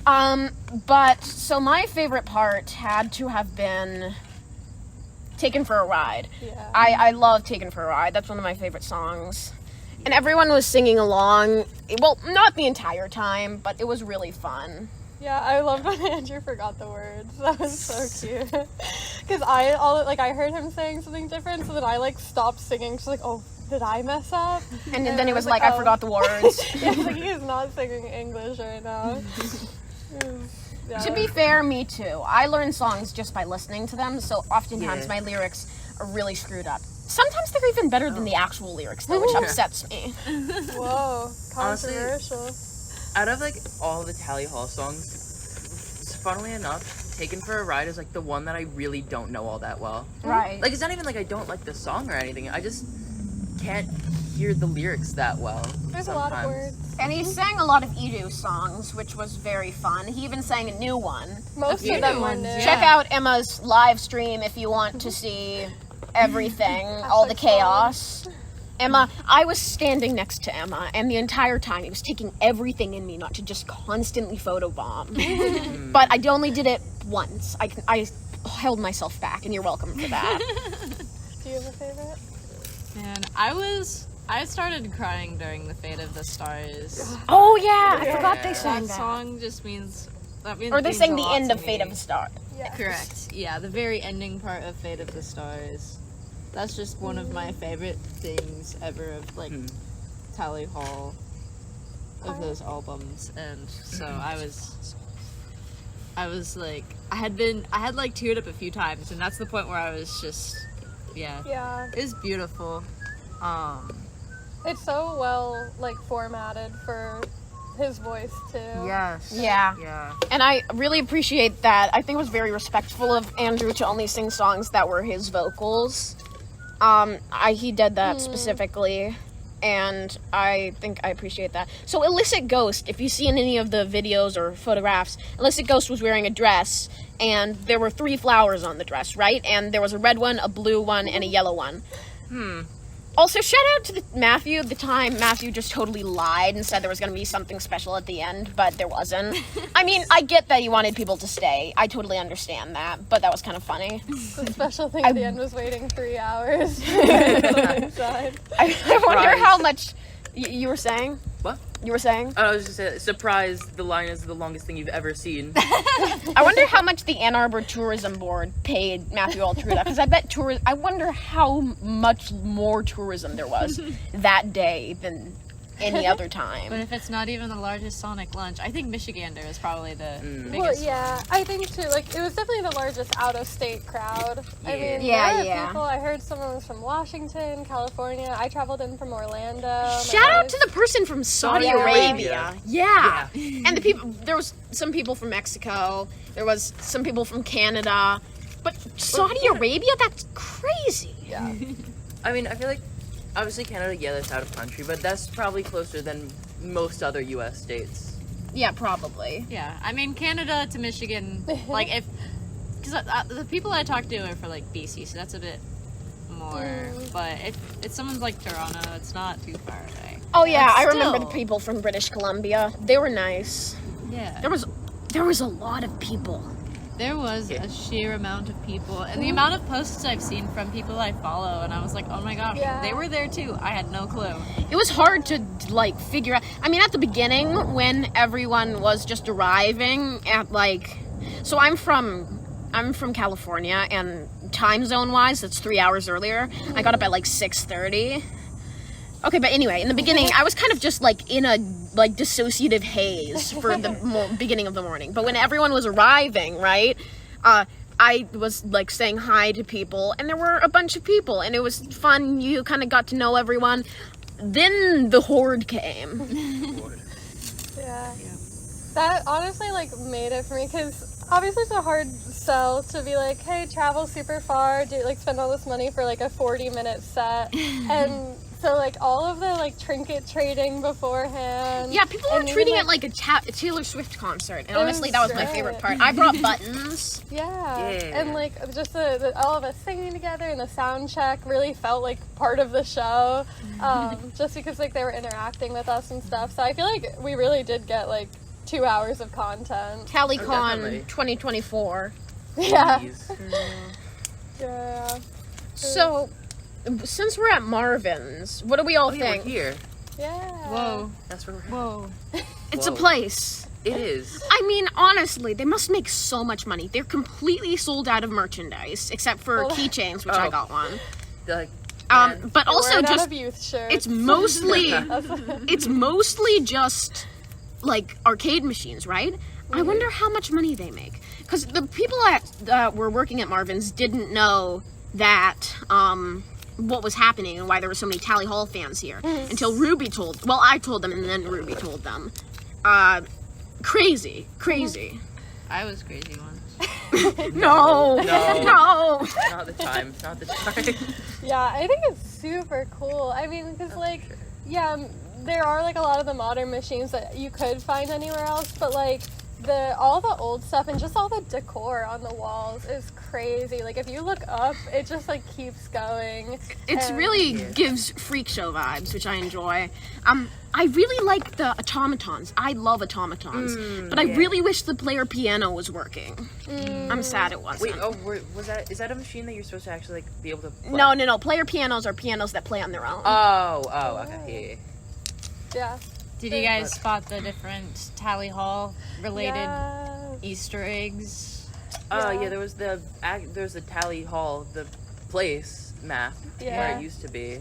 But so my favorite part had to have been "Taken for a Ride." Yeah. I love "Taken for a Ride." That's one of my favorite songs. And everyone was singing along. Well, not the entire time, but it was really fun. Yeah, I loved when Andrew forgot the words. That was so cute. Because I heard him saying something different, so then I like stopped singing. She's like, "Oh, did I mess up?" And then he was like, "I forgot the words." Yeah, like he is not singing English right now. Yeah. To be fair, me too. I learn songs just by listening to them, so oftentimes my lyrics are really screwed up. Sometimes they're even better than the actual lyrics, though, which upsets me. Whoa, Honestly, controversial. out of like all the Tally Hall songs, funnily enough, "Taken for a Ride" is like the one that I really don't know all that well. Right. Like, it's not even like I don't like the song or anything. I just can't hear the lyrics that well. There's a lot of words. And he sang a lot of Edu songs, which was very fun. He even sang a new one. Most of them were new. Check out Emma's live stream if you want to see everything, all the chaos. Emma, I was standing next to Emma, and the entire time he was taking everything in me not to just constantly photobomb. But I only did it once. I held myself back, and you're welcome for that. Do you have a favorite? Man, I started crying during the Fate of the Stars. Oh yeah, I forgot they sang That that. song just means... Or they sang the end of Fate of the Stars. Yeah. Correct. Yeah, the very ending part of Fate of the Stars. That's just one of my favorite things ever of, like, Tally Hall. of those albums, and so I was like, I had like teared up a few times, and that's the point where I was just, Yeah. It was beautiful. It's so well like formatted for his voice too. Yes. Yeah. Yeah. And I really appreciate that. I think it was very respectful of Andrew to only sing songs that were his vocals. He did that specifically, and I think I appreciate that. So Illicit Ghost, if you see in any of the videos or photographs, Illicit Ghost was wearing a dress, and there were 3 flowers on the dress, right? And there was a red one, a blue one, and a yellow one. Also, shout out to Matthew. The time Matthew just totally lied and said there was going to be something special at the end, but there wasn't. I mean, I get that you wanted people to stay. I totally understand that, but that was kind of funny. The special thing at the end was waiting 3 hours. I wonder how much you were saying. What? You were saying? I was just saying, surprised the line is the longest thing you've ever seen. I wonder how much the Ann Arbor Tourism Board paid Matthew Altruda, because I bet I wonder how much more tourism there was that day than any other time. But if it's not even the largest Sonic lunch, I think Michigander is probably the biggest. Well, yeah, I think too. Like, it was definitely the largest out-of-state crowd. I mean, people. I heard someone was from Washington, California. I traveled in from Orlando. Shout out to the person from Saudi Arabia. Yeah. And the people. There was some people from Mexico. There was some people from Canada. But Saudi Arabia? That's crazy. Yeah. I mean, I feel like obviously Canada, that's out of country, but that's probably closer than most other U.S. states. Yeah, probably. Yeah, I mean, Canada to Michigan, like, because the people I talk to are for, like, BC, so that's a bit more, but if someone's like Toronto, it's not too far away. Oh, yeah, But I still. remember the people from British Columbia. They were nice. Yeah. There was a lot of people. There was a sheer amount of people, and the amount of posts I've seen from people I follow, and I was like, oh my gosh, they were there too. I had no clue. It was hard to, like, figure out. I mean, at the beginning, when everyone was just arriving at, like... So I'm from California, and time zone-wise, it's 3 hours earlier. I got up at, like, 6:30. Okay, but anyway, in the beginning, I was kind of just, like, in a, like, dissociative haze for the beginning of the morning. But when everyone was arriving, right, I was, like, saying hi to people, and there were a bunch of people, and it was fun. You kind of got to know everyone. Then the horde came. Yeah. That honestly, like, made it for me, because obviously it's a hard sell to be like, hey, travel super far, spend all this money for, like, a 40-minute set, and... So, like, all of the, like, trinket trading beforehand. Yeah, people were treating it like a Taylor Swift concert. And honestly, that was my favorite part. I brought buttons. Yeah. And, like, just all of us singing together and the sound check really felt like part of the show. Just because, like, they were interacting with us and stuff. So I feel like we really did get, like, 2 hours of content. TallyCon 2024. Yeah. Yeah. So... Since we're at Marvin's, what do we all think? We're here. Yeah. Whoa. That's where we're at. Whoa. It's a place. It is. I mean, honestly, they must make so much money. They're completely sold out of merchandise, except for keychains, which I got one. But also just out of youth shirts. it's mostly just like arcade machines, right? I wonder how much money they make, because the people that were working at Marvin's didn't know that what was happening and why there were so many Tally Hall fans here until Ruby I told them, and then Ruby told them. Crazy. I was crazy once. No. Not the time. Yeah, I think it's super cool. I mean, because, like, there are, like, a lot of the modern machines that you could find anywhere else, but, like, all the old stuff and just all the decor on the walls is crazy. Like, if you look up, it just, like, keeps going. It really gives freak show vibes, which I enjoy. I really like the automatons. I love automatons. But I really wish the player piano was working. I'm sad it wasn't. Wait, is that a machine that you're supposed to actually, like, be able to play? No. Player pianos are pianos that play on their own. Oh, okay. Yeah. Did you guys spot the different Tally Hall related Easter eggs? There was the Tally Hall, the place map where it used to be.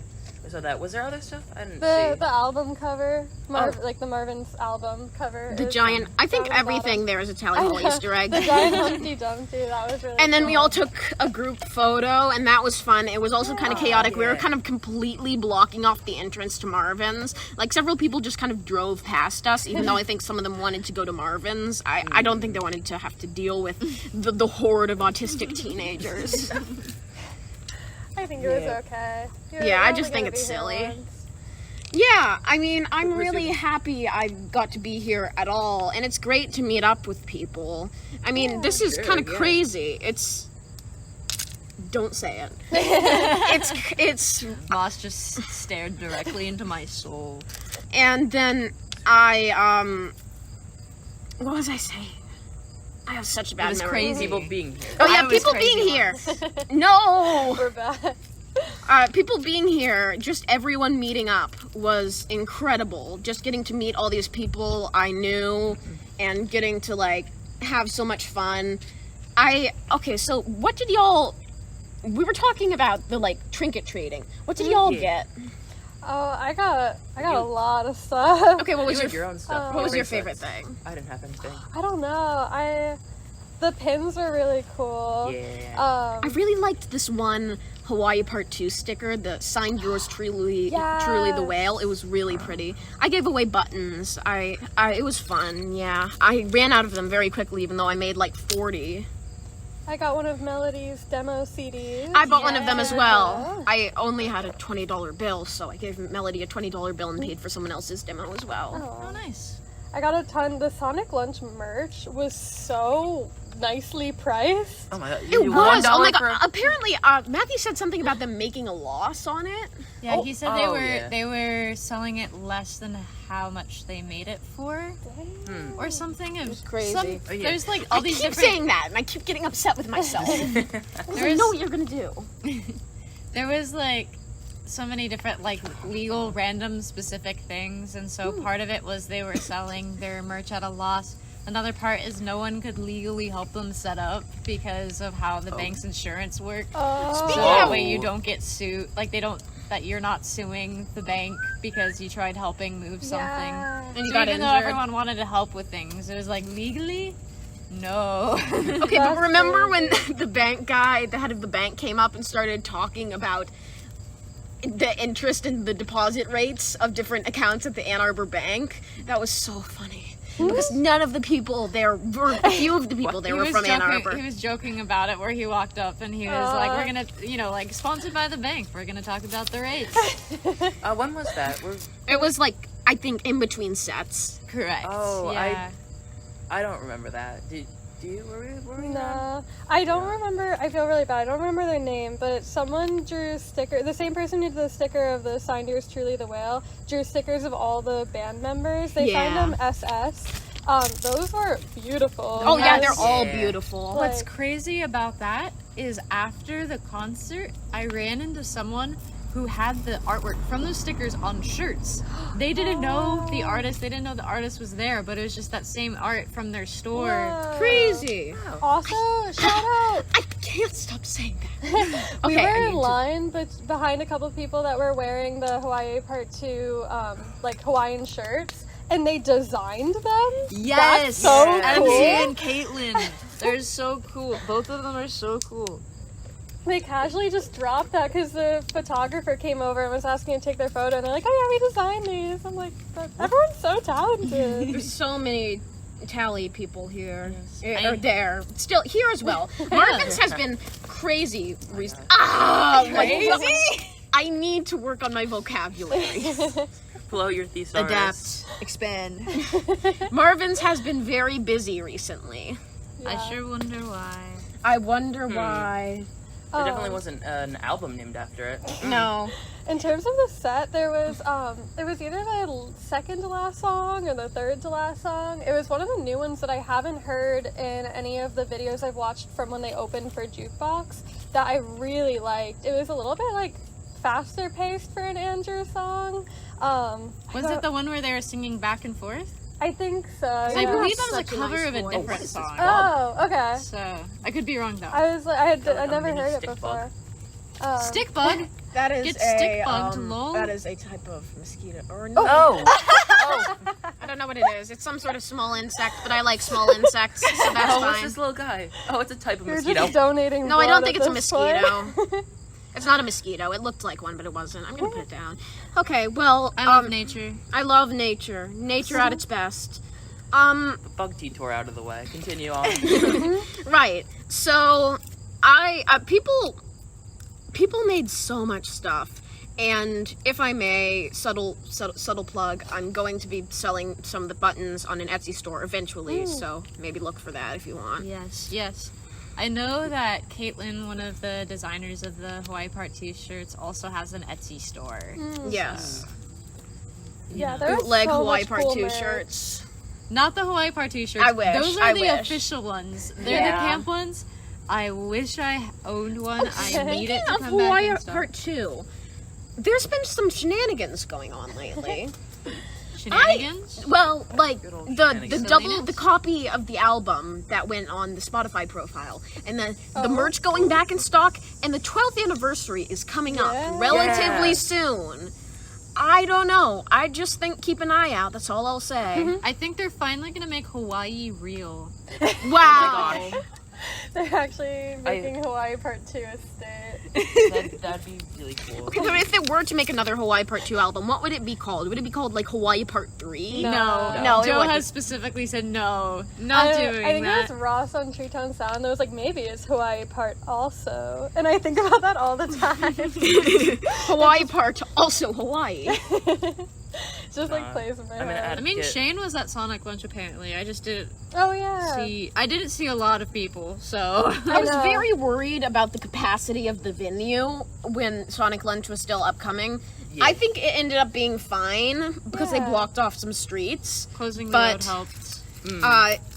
So that was there other stuff? I didn't see. The album cover, like the Marvin's album cover. The giant. I think everything there is a Tally Hall Easter egg. The giant Humpty Dumpty. That was really. And then cool. we all took a group photo, and that was fun. It was also kind of chaotic. We were kind of completely blocking off the entrance to Marvin's. Like several people just kind of drove past us, even though I think some of them wanted to go to Marvin's. I don't think they wanted to have to deal with the horde of autistic teenagers. I think it was okay. I just think it's silly. Yeah, I mean, I'm really happy I got to be here at all, and it's great to meet up with people. I mean, this is kind of crazy. It's... Don't say it. It's... Moss just stared directly into my soul. And then what was I saying? I have such a bad memory. Crazy. People being here. Oh yeah, people being here. No! We're back. People being here, just everyone meeting up was incredible. Just getting to meet all these people I knew and getting to, like, have so much fun. Okay, so what did y'all... We were talking about the, like, trinket trading. What did y'all get? Oh, I got a lot of stuff. Okay, what was your own stuff? What was your favorite thing? I didn't have anything. I don't know. The pins were really cool. Yeah. I really liked this one Hawaii Part 2 sticker, the signed yours truly the whale. It was really pretty. I gave away buttons. It was fun, yeah. I ran out of them very quickly, even though I made like 40. I got one of Melody's demo CDs. I bought one of them as well. I only had a $20 bill, so I gave Melody a $20 bill and paid for someone else's demo as well. Oh, nice. I got a ton. The Sonic Lunch merch was so nicely priced. Oh my god. It was. Oh my god. Apparently, Matthew said something about them making a loss on it. Yeah, he said they were selling it less than how much they made it for, or something. It was crazy. There's like all these different... saying that, and I keep getting upset with myself. I know what you're gonna do. There was like so many different like legal random specific things, and so part of it was they were selling their merch at a loss. Another part is no one could legally help them set up because of how the bank's insurance works. So that way you don't get sued. Like that you're not suing the bank because you tried helping move something. And you so got even injured. though everyone wanted to help with things, it was like legally, no. Okay, but remember when the bank guy, the head of the bank, came up and started talking about the interest and the deposit rates of different accounts at the Ann Arbor Bank? That was so funny. Because none of the people there were, a few of the people there were from Ann Arbor. He was joking about it where he walked up and he was like, we're gonna, like sponsored by the bank, we're gonna talk about the rates. When was that? It was like, I think, in between sets. Correct. Oh, yeah. I don't remember that. Do you? Were we No, I don't remember. I feel really bad. I don't remember their name, but someone drew a sticker. The same person who did the sticker of the signed yours truly the whale drew stickers of all the band members. They signed them SS. Those were beautiful. Oh yeah, they're all beautiful. What's crazy about that is after the concert, I ran into someone who had the artwork from those stickers on shirts. They didn't know the artist. They didn't know the artist was there, but it was just that same art from their store. Whoa. Crazy. Also, shout out. I can't stop saying that. We were in line, but behind a couple people that were wearing the Hawaii Part 2, like Hawaiian shirts, and they designed them. Yes, that's so cool. MC and Caitlin. They're so cool. Both of them are so cool. They casually just dropped that because the photographer came over and was asking to take their photo, and they're like, "Oh yeah, we designed these." I'm like, everyone's so talented. There's so many Tally people here, or there, still here as well. Marvin's has been crazy recently. Crazy? I need to work on my vocabulary. Blow your thesaurus. Adapt, expand. Marvin's has been very busy recently. Yeah. I sure wonder why. I wonder why. There definitely wasn't an album named after it. No. In terms of the set, there was it was either the second to last song or the third to last song. It was one of the new ones that I haven't heard in any of the videos I've watched from when they opened for Jukebox that I really liked. It was a little bit like faster paced for an Andrew song. Was it the one where they were singing back and forth? I think so. I believe that was a cover of a different song. Oh, okay. So I could be wrong though. I was like, I never heard it before. Stick bug? That is Get stick bugged, lol. That is a type of mosquito. Or no. I don't know what it is. It's some sort of small insect, but I like small insects, so that's fine. What's this little guy? Oh, it's a type of You're mosquito. just donating No, I don't blood think at it's a this mosquito. point. It's not a mosquito. It looked like one, but it wasn't. I'm gonna put it down. Okay, well, I love nature. I love nature. Nature at its best. The bug detour out of the way. Continue on. Right. So, people made so much stuff, and if I may, subtle plug, I'm going to be selling some of the buttons on an Etsy store eventually. Ooh. So maybe look for that if you want. Yes. I know that Caitlin, one of the designers of the Hawaii Part t-shirts, also has an Etsy store. Yes. Yeah, there's bootleg so Hawaii much Part cool 2 merch. shirts. Not the Hawaii Part t-shirts. I wish. Those are I the wish. official ones. They're the Yeah. camp ones. I wish I owned one. I need it to Of come Hawaii back and stuff. Part 2. There's been some shenanigans going on lately. Shenanigans? Like the shenanigans. double the copy of the album that went on the Spotify profile, and the merch going back in stock, and the 12th anniversary is coming up relatively soon. I don't know. I just think keep an eye out. That's all I'll say. I think they're finally gonna make Hawaii real. Wow. They're actually making Hawaii Part 2 a state. That'd be really cool. Okay, but if they were to make another Hawaii Part 2 album, what would it be called? Would it be called like Hawaii Part 3? No. it Joe wouldn't. has specifically said no. Not doing I think that. it was Ross on Tree Tone Sound that was like, maybe it's Hawaii Part also. And I think about that all the time. Hawaii Part, also Hawaii. Just like plays in my head. I mean, Shane was at Sonic Lunch apparently. I just didn't I didn't see a lot of people, so I was very worried about the capacity of the venue when Sonic Lunch was still upcoming. I think it ended up being fine because they blocked off some streets. Closing the but, road helped.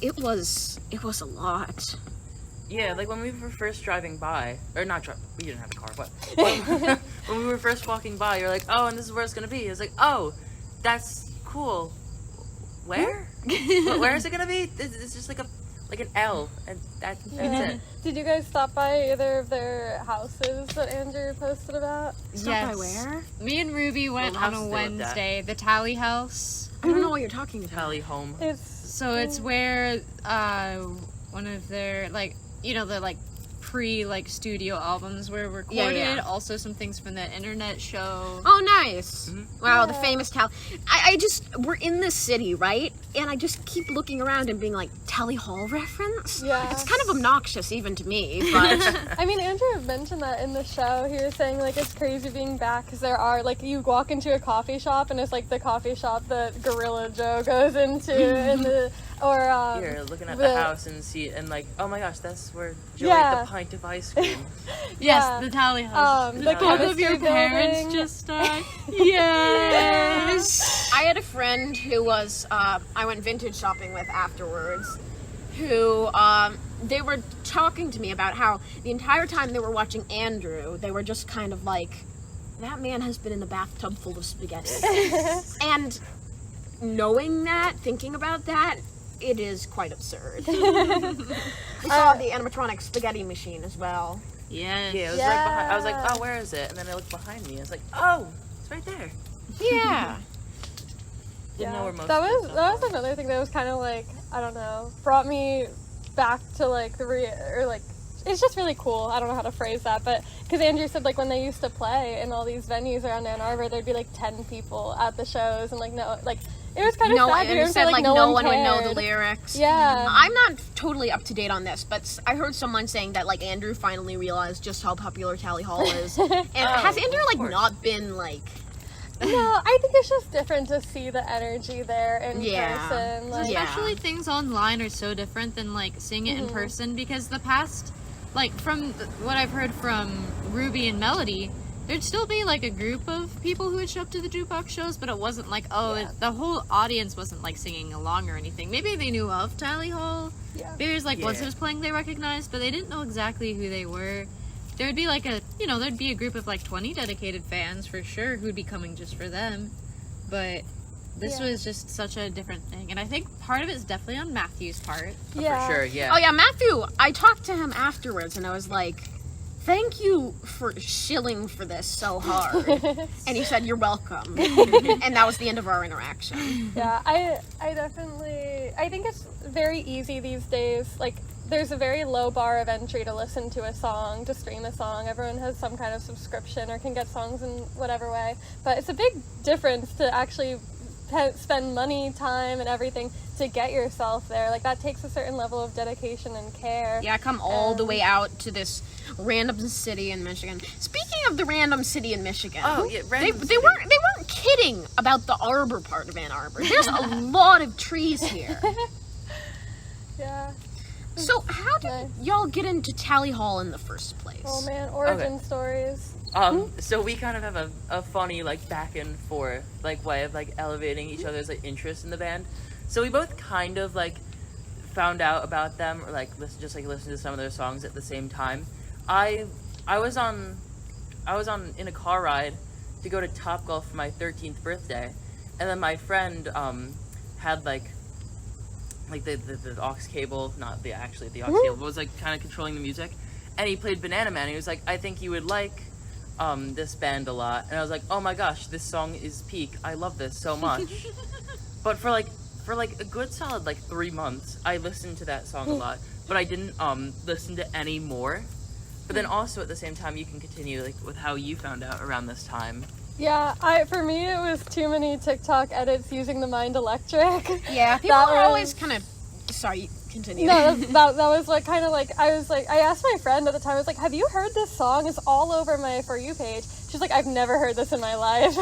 It was a lot. Yeah, like when we were first driving by, or not we didn't have a car, but when we were first walking by, you're like, oh, and this is where it's gonna be. It's like, oh, that's cool. Where? Where is it gonna be? It's just like an L, and that's it. Did you guys stop by either of their houses that Andrew posted about? Yes. by where? Me and Ruby went Well, on how's a it with that? Wednesday, the Tally House. I don't know what you're talking about. Tally home. So it's where one of their the pre-studio albums were recorded. Yeah. Also some things from the internet show. Oh, nice. Wow, the famous Tally. We're in this city, right? And I just keep looking around and being like, Tally Hall reference? Yeah. It's kind of obnoxious even to me, but... I mean, Andrew mentioned that in the show. He was saying, like, it's crazy being back because there are, like, you walk into a coffee shop and it's, like, the coffee shop that Gorilla Joe goes into You're looking at the house and like, oh my gosh, that's where Joe ate the pint of ice cream. Yes, the Tally House. The both of your chemistry parents building. just died. Yes. I had a friend who was, I went vintage shopping with afterwards, who, they were talking to me about how the entire time they were watching Andrew, they were just kind of like, that man has been in a bathtub full of spaghetti. And knowing that, thinking about that, it is quite absurd. We saw the animatronic spaghetti machine as well. Yes. Yeah, it was right behind. I was like, oh, where is it? And then I looked behind me. I was like, oh, it's right there. Yeah. Didn't know where most that of was another thing that was kind of like, I don't know, brought me back to like it's just really cool. I don't know how to phrase that, but because Andrew said like when they used to play in all these venues around Ann Arbor, there'd be like 10 people at the shows, and like it was kind of sad. And it said like no one would know the lyrics. Yeah. I'm not totally up to date on this, but I heard someone saying that like Andrew finally realized just how popular Tally Hall is. And has Andrew like not been like... No, I think it's just different to see the energy there in person. Like, Especially things online are so different than like seeing it in person, because the past, like from what I've heard from Ruby and Melody, there'd still be like a group of people who would show up to the jukebox shows, but it wasn't like, the whole audience wasn't like singing along or anything. Maybe they knew of Tally Hall. There's like once it was playing they recognized, but they didn't know exactly who they were. There'd be like there'd be a group of like 20 dedicated fans for sure who'd be coming just for them. But this was just such a different thing. And I think part of it's definitely on Matthew's part. For sure, yeah. Oh yeah, Matthew, I talked to him afterwards and I was like, thank you for shilling for this so hard. And he said, you're welcome. And that was the end of our interaction. Yeah, I think it's very easy these days. Like, there's a very low bar of entry to listen to a song, to stream a song. Everyone has some kind of subscription or can get songs in whatever way. But it's a big difference to actually spend money, time, and everything to get yourself there. Like, that takes a certain level of dedication and care. Yeah, come all the way out to this random city in Michigan. Speaking of the random city in Michigan, they weren't kidding about the arbor part of Ann Arbor. There's a lot of trees here. Yeah. So how did y'all get into Tally Hall in the first place? Oh man, origin stories. So we kind of have a funny, like, back and forth, like, way of, like, elevating each other's, like, interest in the band. So we both kind of, like, found out about them, or, like, listen to some of their songs at the same time. I was in a car ride to go to Topgolf for my 13th birthday, and then my friend had like the aux cable, not the aux cable, but was like kind of controlling the music, and he played Banana Man, and he was like, I think you would like this band a lot, and I was like, oh my gosh, this song is peak, I love this so much. But for a good solid 3 months, I listened to that song a lot, but I didn't listen to any more. But then also at the same time, you can continue with how you found out around this time. Yeah, for me it was too many TikTok edits using the Mind Electric. Yeah, people are always kind of. Sorry, continue. No, that was like kind of like I asked my friend at the time. I was like, "Have you heard this song? It's all over my For You page." She's like, "I've never heard this in my life,"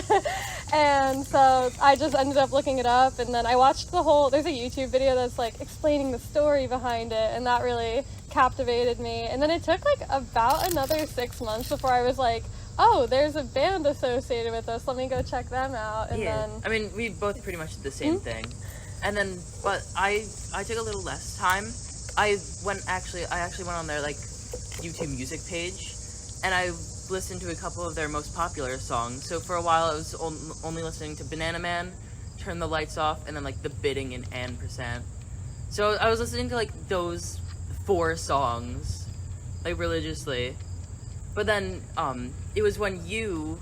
and so I just ended up looking it up, and then I watched the whole. There's a YouTube video that's like explaining the story behind it, and that really captivated me. And then it took like about another 6 months before I was like, oh, there's a band associated with us, let me go check them out. And then I mean, we both pretty much did the same thing. And then, but I took a little less time. I actually went on their YouTube music page, and I listened to a couple of their most popular songs. So for a while I was only listening to Banana Man, Turn the Lights Off, and then The Bidding and %. So I was listening to those 4 songs religiously. But then it was when you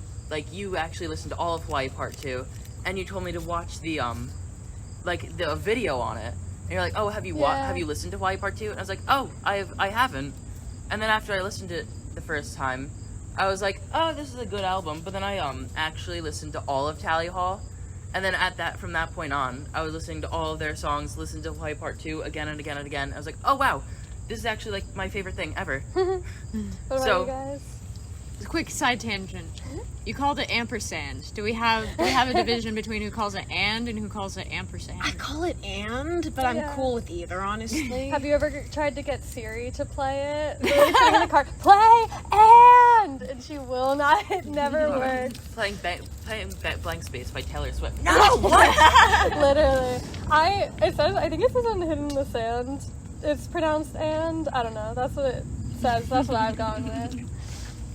actually listened to all of Hawaii Part 2, and you told me to watch the video on it. And you're like, oh, have you listened to Hawaii Part 2? And I was like, oh, I haven't. And then after I listened to it the first time, I was like, oh, this is a good album. But then I actually listened to all of Tally Hall. And then from that point on, I was listening to all of their songs, listened to Hawaii Part 2 again and again and again. I was like, oh, wow, this is actually my favorite thing ever. What about you guys? A quick side tangent. You called it ampersand. Do we have a division between who calls it and who calls it ampersand? I call it and, but I'm cool with either, honestly. Have you ever tried to get Siri to play it? Really putting in the car, play and she will not. It never works. Playing Blank Space by Taylor Swift. No, what? Literally. I think it says on Hidden in the Sand. It's pronounced and. I don't know. That's what it says. That's what I've gone with.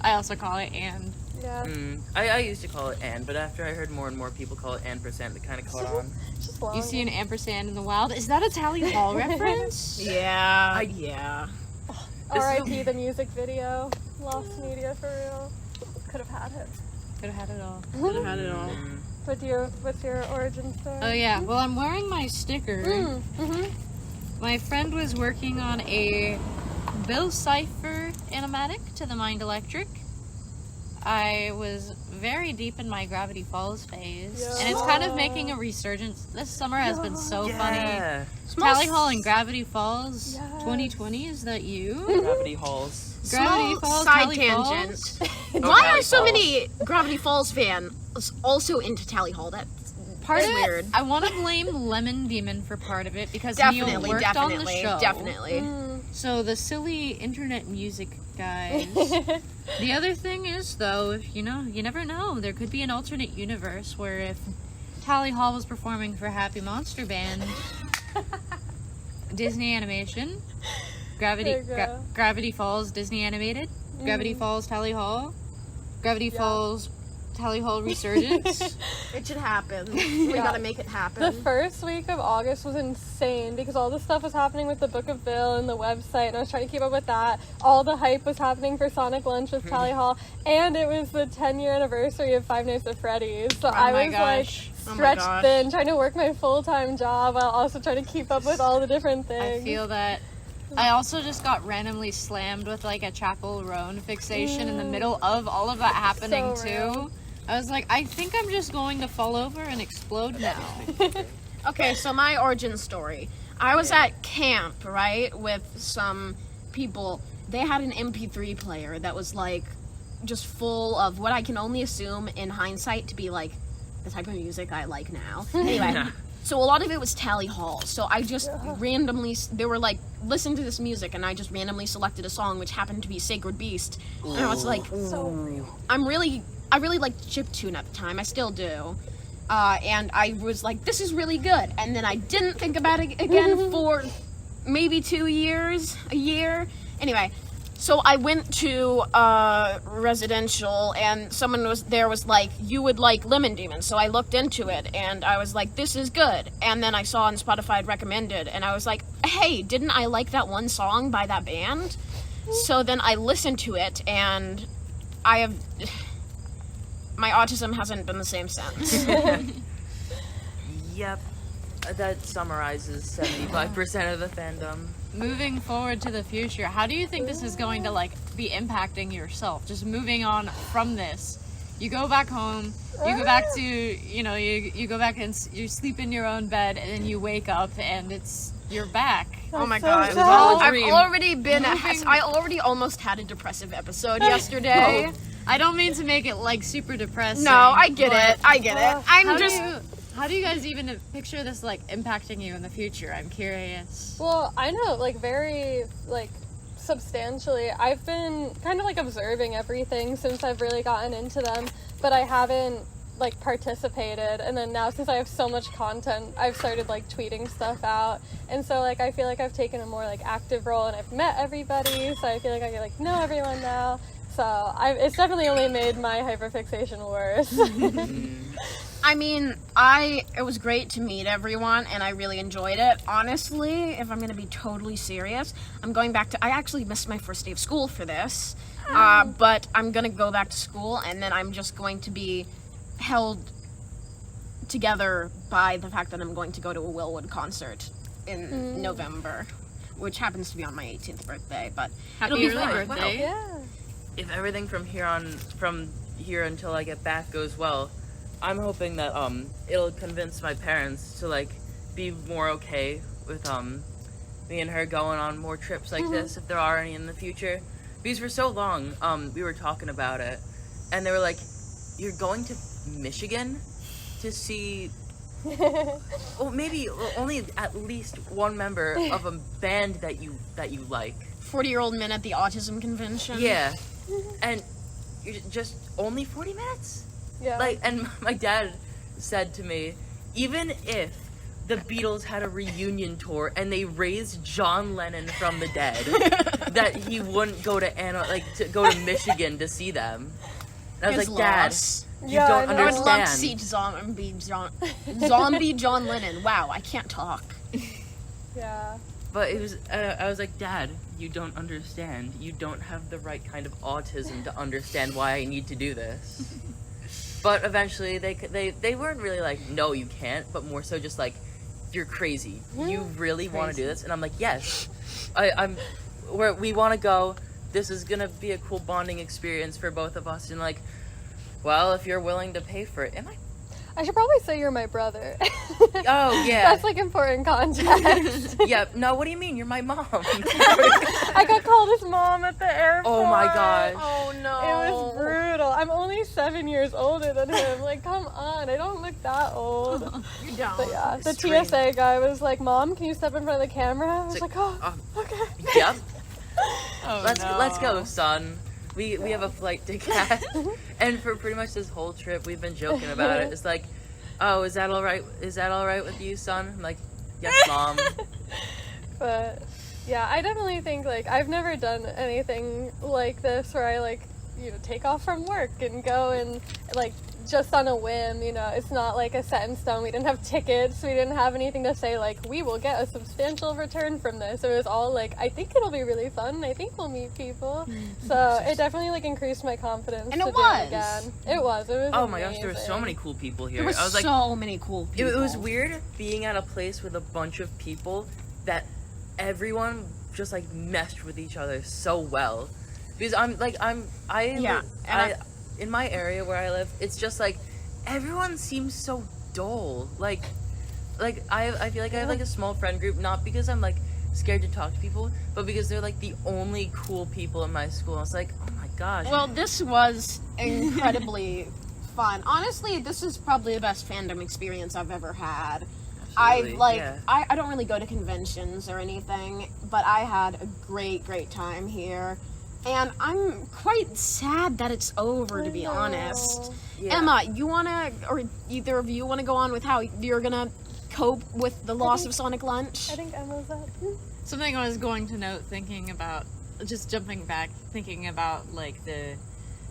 I also call it and. Yeah. I used to call it and, but after I heard more and more people call it ampersand, it kind of caught on. You see an ampersand in the wild? Is that a Tally Hall reference? Yeah. R.I.P. the music video. Lost media for real. Could have had it. Could have had it all. Could have had it all. What's your origin story? Oh yeah. Well, I'm wearing my sticker. My friend was working on a Bill Cipher animatic to the Mind Electric. I was very deep in my Gravity Falls phase, and it's kind of making a resurgence. This summer has been so funny. Tally Hall and Gravity Falls 2020, is that you? Gravity Halls. Gravity Falls, side Tally tangent. Falls. Why are so many Gravity Falls fans also into Tally Hall? That's part of weird. I want to blame Lemon Demon for part of it because definitely Neil worked on the show. Definitely. So the silly internet music guys. The other thing is, though, if you never know. There could be an alternate universe where if Tally Hall was performing for Happy Monster Band, Disney animation, Gravity Falls Disney animated, Gravity Falls Tally Hall, Gravity Falls Tally Hall resurgence? It should happen. We gotta make it happen. The first week of August was insane because all the stuff was happening with the Book of Bill and the website, and I was trying to keep up with that. All the hype was happening for Sonic Lunch with Tally Hall, and it was the 10-year anniversary of Five Nights at Freddy's. So I was like stretched thin, trying to work my full-time job while also trying to keep up with all the different things. I feel that. I also just got randomly slammed with like a Chapel Roan fixation in the middle of all of that happening too. I was like, I think I'm just going to fall over and explode now. Okay, so my origin story. I was at camp, right, with some people. They had an MP3 player that was like just full of what I can only assume in hindsight to be like the type of music I like now. Anyway, so a lot of it was Tally Hall. So I just randomly, they were like, listen to this music, and I just randomly selected a song which happened to be Sacred Beast. And I was like, I really liked chiptune at the time. I still do. And I was like, this is really good. And then I didn't think about it again for maybe a year. Anyway, so I went to residential, and someone was like, you would like Lemon Demon. So I looked into it, and I was like, this is good. And then I saw on Spotify recommended, and I was like, hey, didn't I like that one song by that band? So then I listened to it, and my autism hasn't been the same since. Yep, that summarizes 75% of the fandom. Moving forward to the future, how do you think this is going to like be impacting yourself? Just moving on from this, you go back home, you go back to, you go back and you sleep in your own bed, and then you wake up and you're back. Oh my god. I already almost had a depressive episode yesterday. I don't mean to make it like super depressing. No, I get it. How do you guys even picture this like impacting you in the future? I'm curious. Well, I know, like very like substantially. I've been kind of like observing everything since I've really gotten into them, but I haven't like participated. And then now, since I have so much content, I've started like tweeting stuff out, and so like I feel like I've taken a more like active role, and I've met everybody, so I feel like I like know everyone now. So it's definitely only made my hyperfixation worse. I mean, it was great to meet everyone, and I really enjoyed it. Honestly, if I'm going to be totally serious, I actually missed my first day of school for this, but I'm going to go back to school, and then I'm just going to be held together by the fact that I'm going to go to a Willwood concert in November, which happens to be on my 18th birthday, but Happy it'll be early fun. birthday. Yeah. If everything from here until I get back goes well, I'm hoping that it'll convince my parents to like be more okay with me and her going on more trips like this, if there are any in the future. Because for so long we were talking about it, and they were like, you're going to Michigan to see maybe only at least one member of a band that you like. 40-year-old men at the autism convention. Yeah. And you're just only 40 minutes? Yeah. Like, and my dad said to me, even if the Beatles had a reunion tour and they raised John Lennon from the dead, that he wouldn't go to Michigan to see them. And I was like, Dad, you don't understand. I would love to see zombie John Lennon. Wow, I can't talk. Yeah. But it was, I was like, Dad, you don't understand. You don't have the right kind of autism to understand why I need to do this. But eventually, they weren't really like, no, you can't, but more so just like, you're crazy. You really want to do this? And I'm like, yes. We want to go. This is gonna be a cool bonding experience for both of us. And like, well, if you're willing to pay for it, am I? I should probably say you're my brother. Oh, yeah. That's like important context. Yeah, no, what do you mean? You're my mom. I got called his mom at the airport. Oh my gosh. Oh no. It was brutal. I'm only 7 years older than him. Like, come on. I don't look that old. You don't. But yeah, the TSA guy was like, Mom, can you step in front of the camera? I was like, oh, okay. Yep. Oh, Let's go, son. We have a flight to catch. And for pretty much this whole trip, we've been joking about it. It's like, oh, is that all right? Is that all right with you, son? I'm like, yes, Mom. But yeah, I definitely think like I've never done anything like this where I like, take off from work and go and like just on a whim, it's not like a set in stone. We didn't have tickets. We didn't have anything to say like we will get a substantial return from this. It was all like, I think it'll be really fun. I think we'll meet people. So it definitely like increased my confidence. And to it do was. it again. It was. Oh my gosh, there were so many cool people here. There was I was like, so many cool people. It was weird being at a place with a bunch of people that everyone just like meshed with each other so well. Because in my area where I live, it's just like everyone seems so dull. Like I feel like I have like a small friend group, not because I'm like scared to talk to people, but because they're like the only cool people in my school. I was like, oh my gosh. Well, this was incredibly fun. Honestly, this is probably the best fandom experience I've ever had. I don't really go to conventions or anything, but I had a great time here. And I'm quite sad that it's over, to be honest. Yeah. Emma, you wanna, or either of you wanna go on with how you're gonna cope with the loss of Sonic Lunch? I think Emma's up. Something I was going to note, just jumping back, thinking about like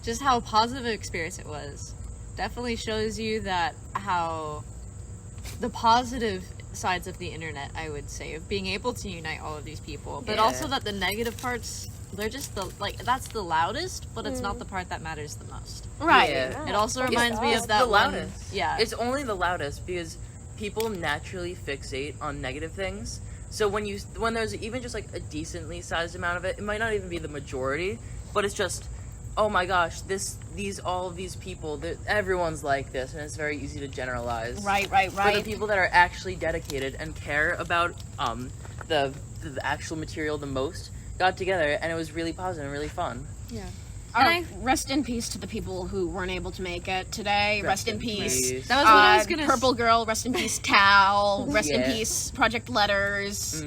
just how positive an experience it was. Definitely shows you that how the positive sides of the internet, I would say, of being able to unite all of these people, but also that the negative parts, they're just that's the loudest, but it's not the part that matters the most. Right. Yeah. It also reminds me of that the loudest. Yeah. It's only the loudest because people naturally fixate on negative things. So when there's even just like a decently sized amount of it, it might not even be the majority, but it's just, oh my gosh, all of these people, everyone's like this, and it's very easy to generalize. Right. For the people that are actually dedicated and care about the actual material the most, got together, and it was really positive and really fun. Yeah. Rest in peace to the people who weren't able to make it today. Rest in peace. That was what I was gonna Purple Girl, rest in peace, Tal. Rest in peace, Project Letters.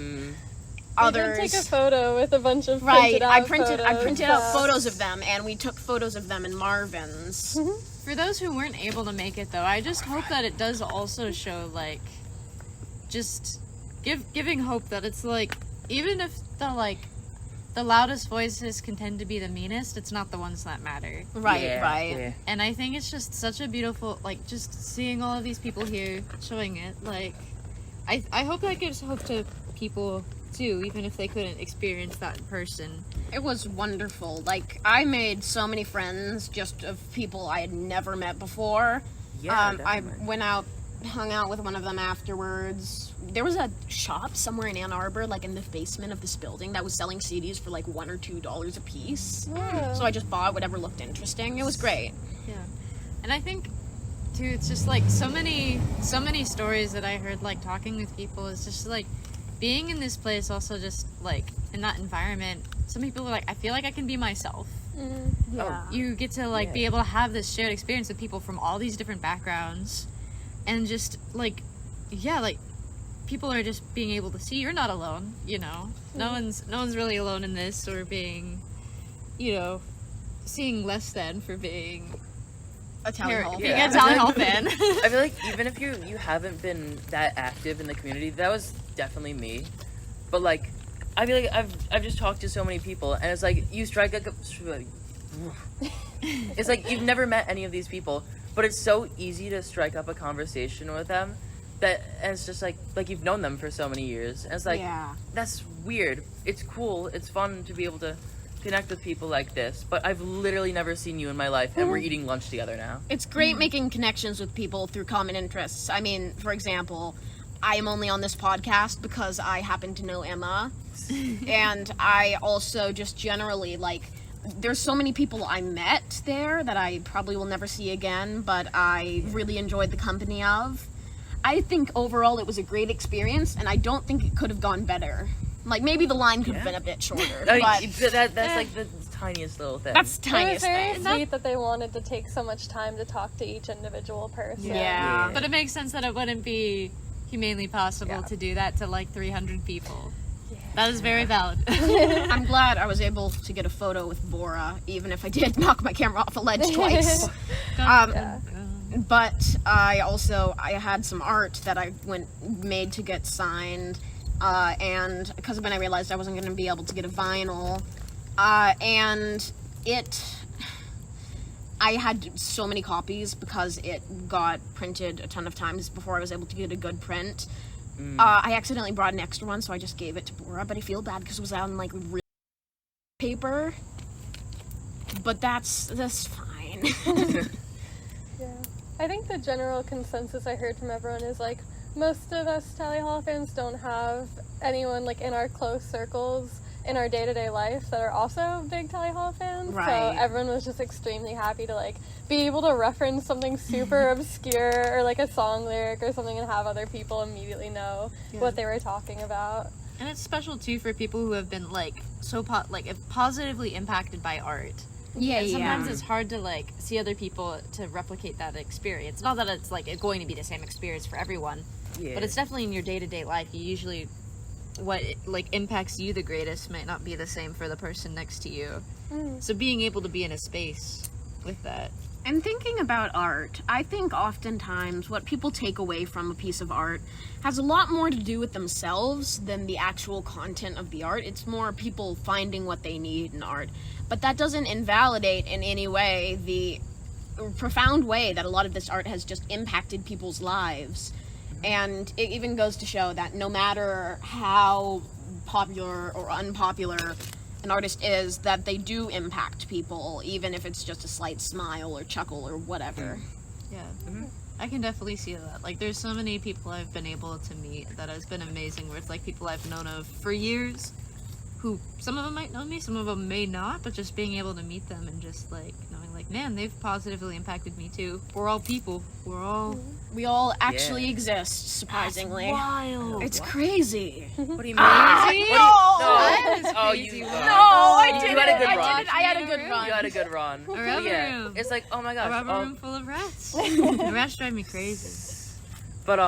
Others. We did take a photo with a bunch of I printed out photos of them, and we took photos of them in Marvin's. For those who weren't able to make it, though, I just hope that it does also show, like, just giving hope that it's, like, even if the loudest voices can tend to be the meanest, it's not the ones that matter. Right. Yeah. And I think it's just such a beautiful, like, just seeing all of these people here showing it, like, I hope that gives hope to people too, even if they couldn't experience that in person. It was wonderful. Like, I made so many friends just of people I had never met before. Yeah, I went out, hung out with one of them afterwards. There was a shop somewhere in Ann Arbor, like in the basement of this building, that was selling CDs for like $1 or $2 a piece. Yeah. So I just bought whatever looked interesting. It was great. Yeah. And I think too, it's just like so many stories that I heard, like talking with people, is just like being in this place, also just like in that environment. Some people are like, I feel like I can be myself. Yeah. You get to like be able to have this shared experience with people from all these different backgrounds, and just like, like people are just being able to see you're not alone. No one's really alone in this, or being, seeing less than for being a tallyhall being a tallyhall fan. I feel like even if you haven't been that active in the community, that was definitely me. But like, I feel like I've just talked to so many people, and it's like you strike like it's like you've never met any of these people, but it's so easy to strike up a conversation with them and it's just like you've known them for so many years, and it's like that's weird. It's cool. It's fun to be able to connect with people like this, but I've literally never seen you in my life, and we're eating lunch together now. It's great making connections with people through common interests. I mean, for example, I am only on this podcast because I happen to know Emma, and I also just generally, like, there's so many people I met there that I probably will never see again, but I really enjoyed the company of. I think overall it was a great experience, and I don't think it could have gone better. Like, maybe the line could have been a bit shorter. I mean, but that's like the tiniest little thing. That's the tiniest thing. thing. Very sweet that they wanted to take so much time to talk to each individual person. Yeah. But it makes sense that it wouldn't be humanely possible to do that to like 300 people. That is very valid. I'm glad I was able to get a photo with Bora, even if I did knock my camera off a ledge twice. But I had some art that I made to get signed, and because when I realized I wasn't going to be able to get a vinyl, and I had so many copies because it got printed a ton of times before I was able to get a good print. I accidentally brought an extra one, so I just gave it to Bora, but I feel bad because it was on, like, real paper. But that's fine. Yeah. I think the general consensus I heard from everyone is, like, most of us Tally Hall fans don't have anyone, like, in our close circles in our day-to-day life that are also big Tally Hall fans. Right. So everyone was just extremely happy to, like, be able to reference something super obscure or, like, a song lyric or something and have other people immediately know what they were talking about. And it's special, too, for people who have been, like, positively impacted by art. Yeah, and sometimes it's hard to, like, see other people to replicate that experience. Not that it's, like, going to be the same experience for everyone, but it's definitely in your day-to-day life. You usually, what, like, impacts you the greatest might not be the same for the person next to you. So being able to be in a space with that. And thinking about art, I think oftentimes what people take away from a piece of art has a lot more to do with themselves than the actual content of the art. It's more people finding what they need in art. But that doesn't invalidate in any way the profound way that a lot of this art has just impacted people's lives. And it even goes to show that no matter how popular or unpopular an artist is, that they do impact people, even if it's just a slight smile or chuckle or whatever. Yeah. I can definitely see that. Like, there's so many people I've been able to meet that has been amazing, where it's like people I've known of for years, who some of them might know me, some of them may not, but just being able to meet them and just, like, knowing, like, man, they've positively impacted me too. We're all people. We all actually exist, surprisingly. That's wild. It's crazy. What do you mean? I didn't. You had a good run. I had a good run. You had a good run. A rubber room. It's like, oh my gosh. A rubber room full of rats. The rats drive me crazy. But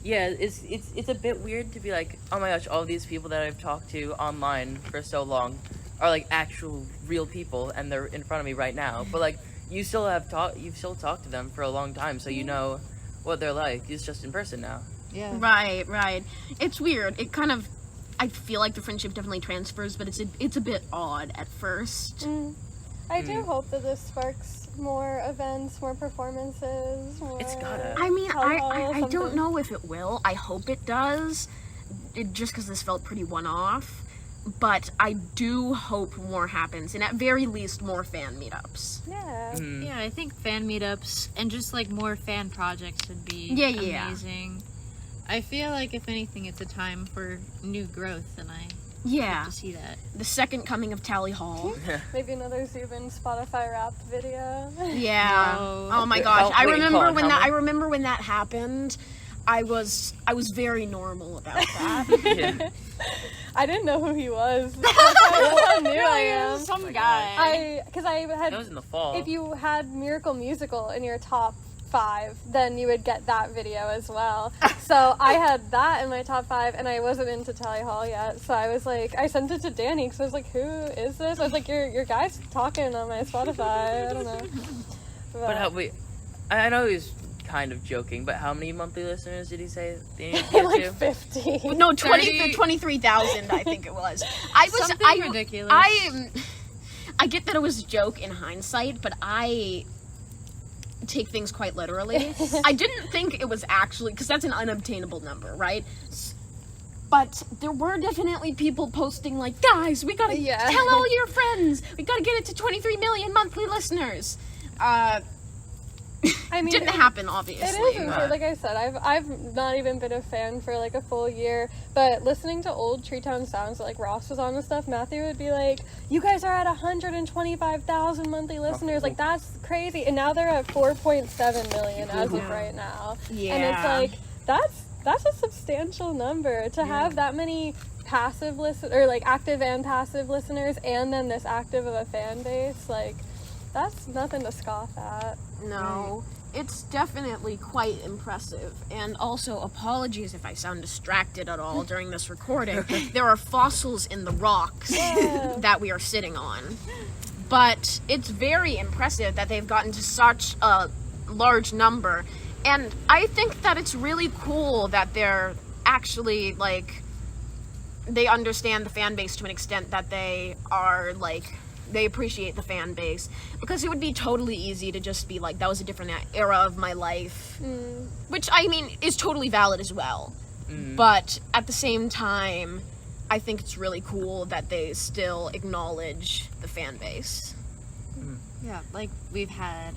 yeah, it's a bit weird to be like, oh my gosh, all these people that I've talked to online for so long are like actual real people, and they're in front of me right now. But like, you've still talked to them for a long time, so you know what they're like. It's just in person now. Yeah. Right. It's weird. It kind of, I feel like the friendship definitely transfers, but it's a bit odd at first. I do hope that this sparks more events, more performances, more... It's gotta. I mean, I don't know if it will. I hope it does, just because this felt pretty one-off. But I do hope more happens, and at very least, more fan meetups. Yeah. Yeah, I think fan meetups and just, like, more fan projects would be amazing. I feel like, if anything, it's a time for new growth, and I hope to see that. The second coming of Tally Hall. Maybe another Zubin Spotify Wrapped video. Yeah. No. Oh my gosh. I remember when that happened. I was very normal about that. I didn't know who he was. That's how new I am. Some guy. Because I had. That was in the fall. If you had Miracle Musical in your top 5, then you would get that video as well. So I had that in my top 5, and I wasn't into Tally Hall yet. So I was like, I sent it to Danny because I was like, who is this? I was like, your guy's talking on my Spotify. I don't know. But how I know he's kind of joking, but how many monthly listeners did he say? Like 50. No, 23,000. I think it was. Something ridiculous. I get that it was a joke in hindsight, but I take things quite literally. I didn't think it was actually, because that's an unobtainable number, right? But there were definitely people posting like, guys, we gotta tell all your friends. We gotta get it to 23 million monthly listeners. I mean, didn't happen, obviously. It isn't true. Like I said, I've not even been a fan for like a full year, but listening to old Treetown Sounds that like Ross was on and stuff, Matthew would be like, you guys are at 125,000 monthly listeners, like that's crazy, and now they're at 4.7 million as of right now. Yeah. And it's like, that's a substantial number to have that many passive or like active and passive listeners, and then this active of a fan base, like that's nothing to scoff at. No, it's definitely quite impressive. And also, apologies if I sound distracted at all during this recording. There are fossils in the rocks that we are sitting on. But it's very impressive that they've gotten to such a large number. And I think that it's really cool that they're actually, like, they understand the fan base to an extent that they are, like, they appreciate the fan base, because it would be totally easy to just be like, that was a different era of my life, which I mean is totally valid as well. But at the same time, I think it's really cool that they still acknowledge the fan base. Yeah, like we've had,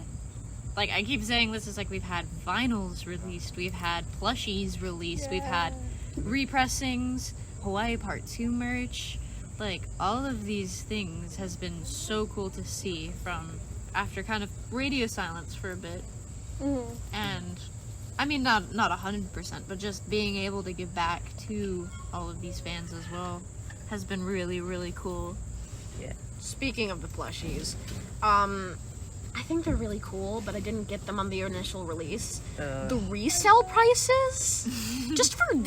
like I keep saying this, is like we've had vinyls released, we've had plushies released, we've had repressings, Hawaii Part 2 merch. Like, all of these things has been so cool to see from after kind of radio silence for a bit. And, I mean, not 100%, but just being able to give back to all of these fans as well has been really, really cool. Yeah. Speaking of the plushies, I think they're really cool, but I didn't get them on the initial release. The resale prices? Just for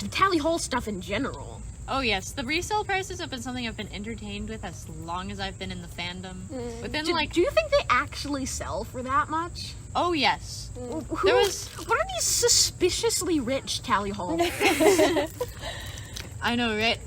Tally Hall stuff in general. Oh yes, the resale prices have been something I've been entertained with as long as I've been in the fandom. Within Do you think they actually sell for that much? Oh yes. What are these suspiciously rich Tally Hall fans? I know, right?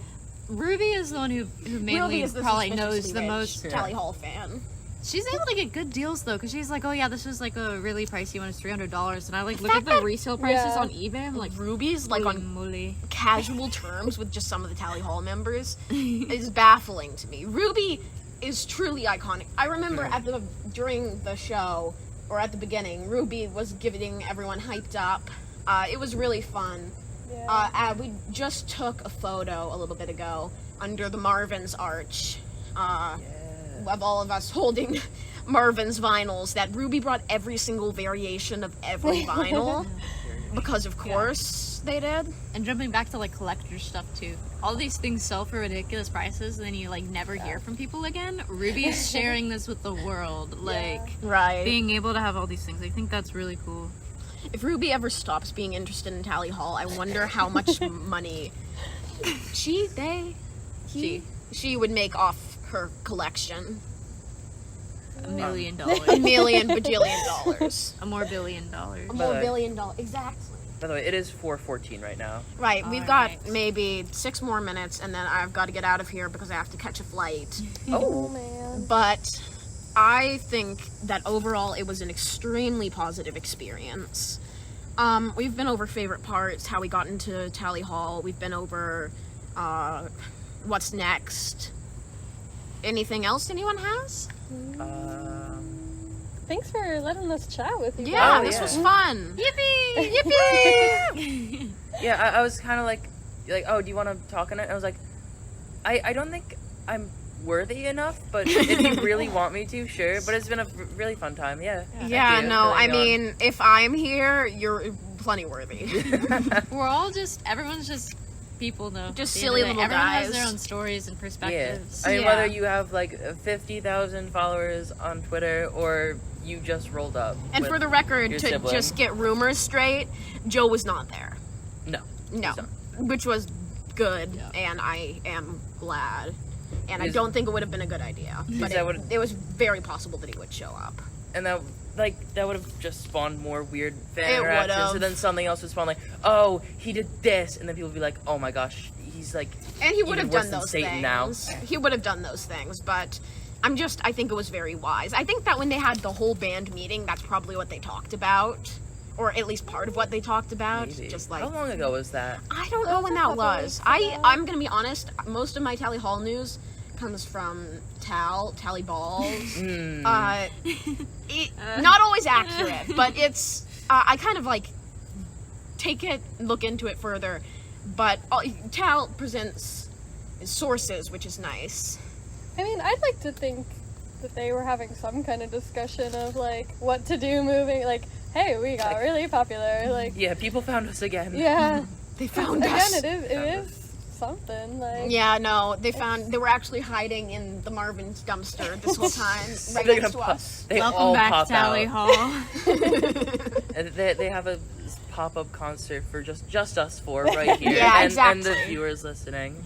Ruby is the one who mainly probably knows the most Tally Hall fan. She's able to get good deals though, because she's like, oh yeah, this was like a really pricey one, it's $300, and I like look at the resale prices on eBay. I'm like, Ruby's like on casual terms with just some of the Tally Hall members is baffling to me. Ruby is truly iconic. I remember during the show, or at the beginning, Ruby was getting everyone hyped up. It was really fun. We just took a photo a little bit ago under the Marvin's arch. Of all of us holding Marvin's vinyls, that Ruby brought every single variation of every vinyl, because of course they did. And jumping back to like collector stuff too, all these things sell for ridiculous prices, and then you like never hear from people again. Ruby is sharing this with the world, like being able to have all these things. I think that's really cool. If Ruby ever stops being interested in Tally Hall, I wonder how much money she would make off her collection. $1 million. $1 million bajillion dollars. A more $1 billion. A more $1 billion. Exactly. By the way, it is 4:14 right now. Right, we've got maybe 6 more minutes, and then I've got to get out of here because I have to catch a flight. Oh man. But I think that overall it was an extremely positive experience. We've been over favorite parts, how we got into Tally Hall. We've been over what's next. Anything else anyone has? Thanks for letting us chat with you. Yeah, this was fun. Yippee! Yippee! Yeah, I was kind of like, oh, do you want to talk on it? And I was like, I don't think I'm worthy enough, but if you really want me to, sure. But it's been a really fun time, Yeah, no, I mean, if I'm here, you're plenty worthy. Everyone's just people though. Just silly little everyone guys. Has their own stories and perspectives. I mean, whether you have like 50,000 followers on Twitter or you just rolled up. And for the record, to sibling. just get rumors straight, Joe was not there. No. Which was good, and I am glad. And I don't think it would have been a good idea, but it was very possible that he would show up. And that would have just spawned more weird fan interactions. would've. So then something else would spawn, like, oh, he did this, and then people would be like, oh my gosh, he's like, and he would have done than those Satan things. now. He would have done those things, but I think it was very wise. I think that when they had the whole band meeting, that's probably what they talked about, or at least part of what they talked about. Maybe. Just like, how long ago was that? I don't know when that was. I'm gonna be honest. Most of my Tally Hall news comes from Tally Balls. Not always accurate, but it's I kind of like take it, look into it further, but Tal presents sources, which is nice. I mean, I'd like to think that they were having some kind of discussion of like what to do moving, like, hey, we got really popular, like, yeah, people found us again. Yeah, they found us again. It is something like, yeah, no, they were actually hiding in the Marvin's dumpster this whole time, right next to us. Welcome back, Tally Hall. And they have a pop-up concert for just us four right here, yeah, and exactly. the viewers listening.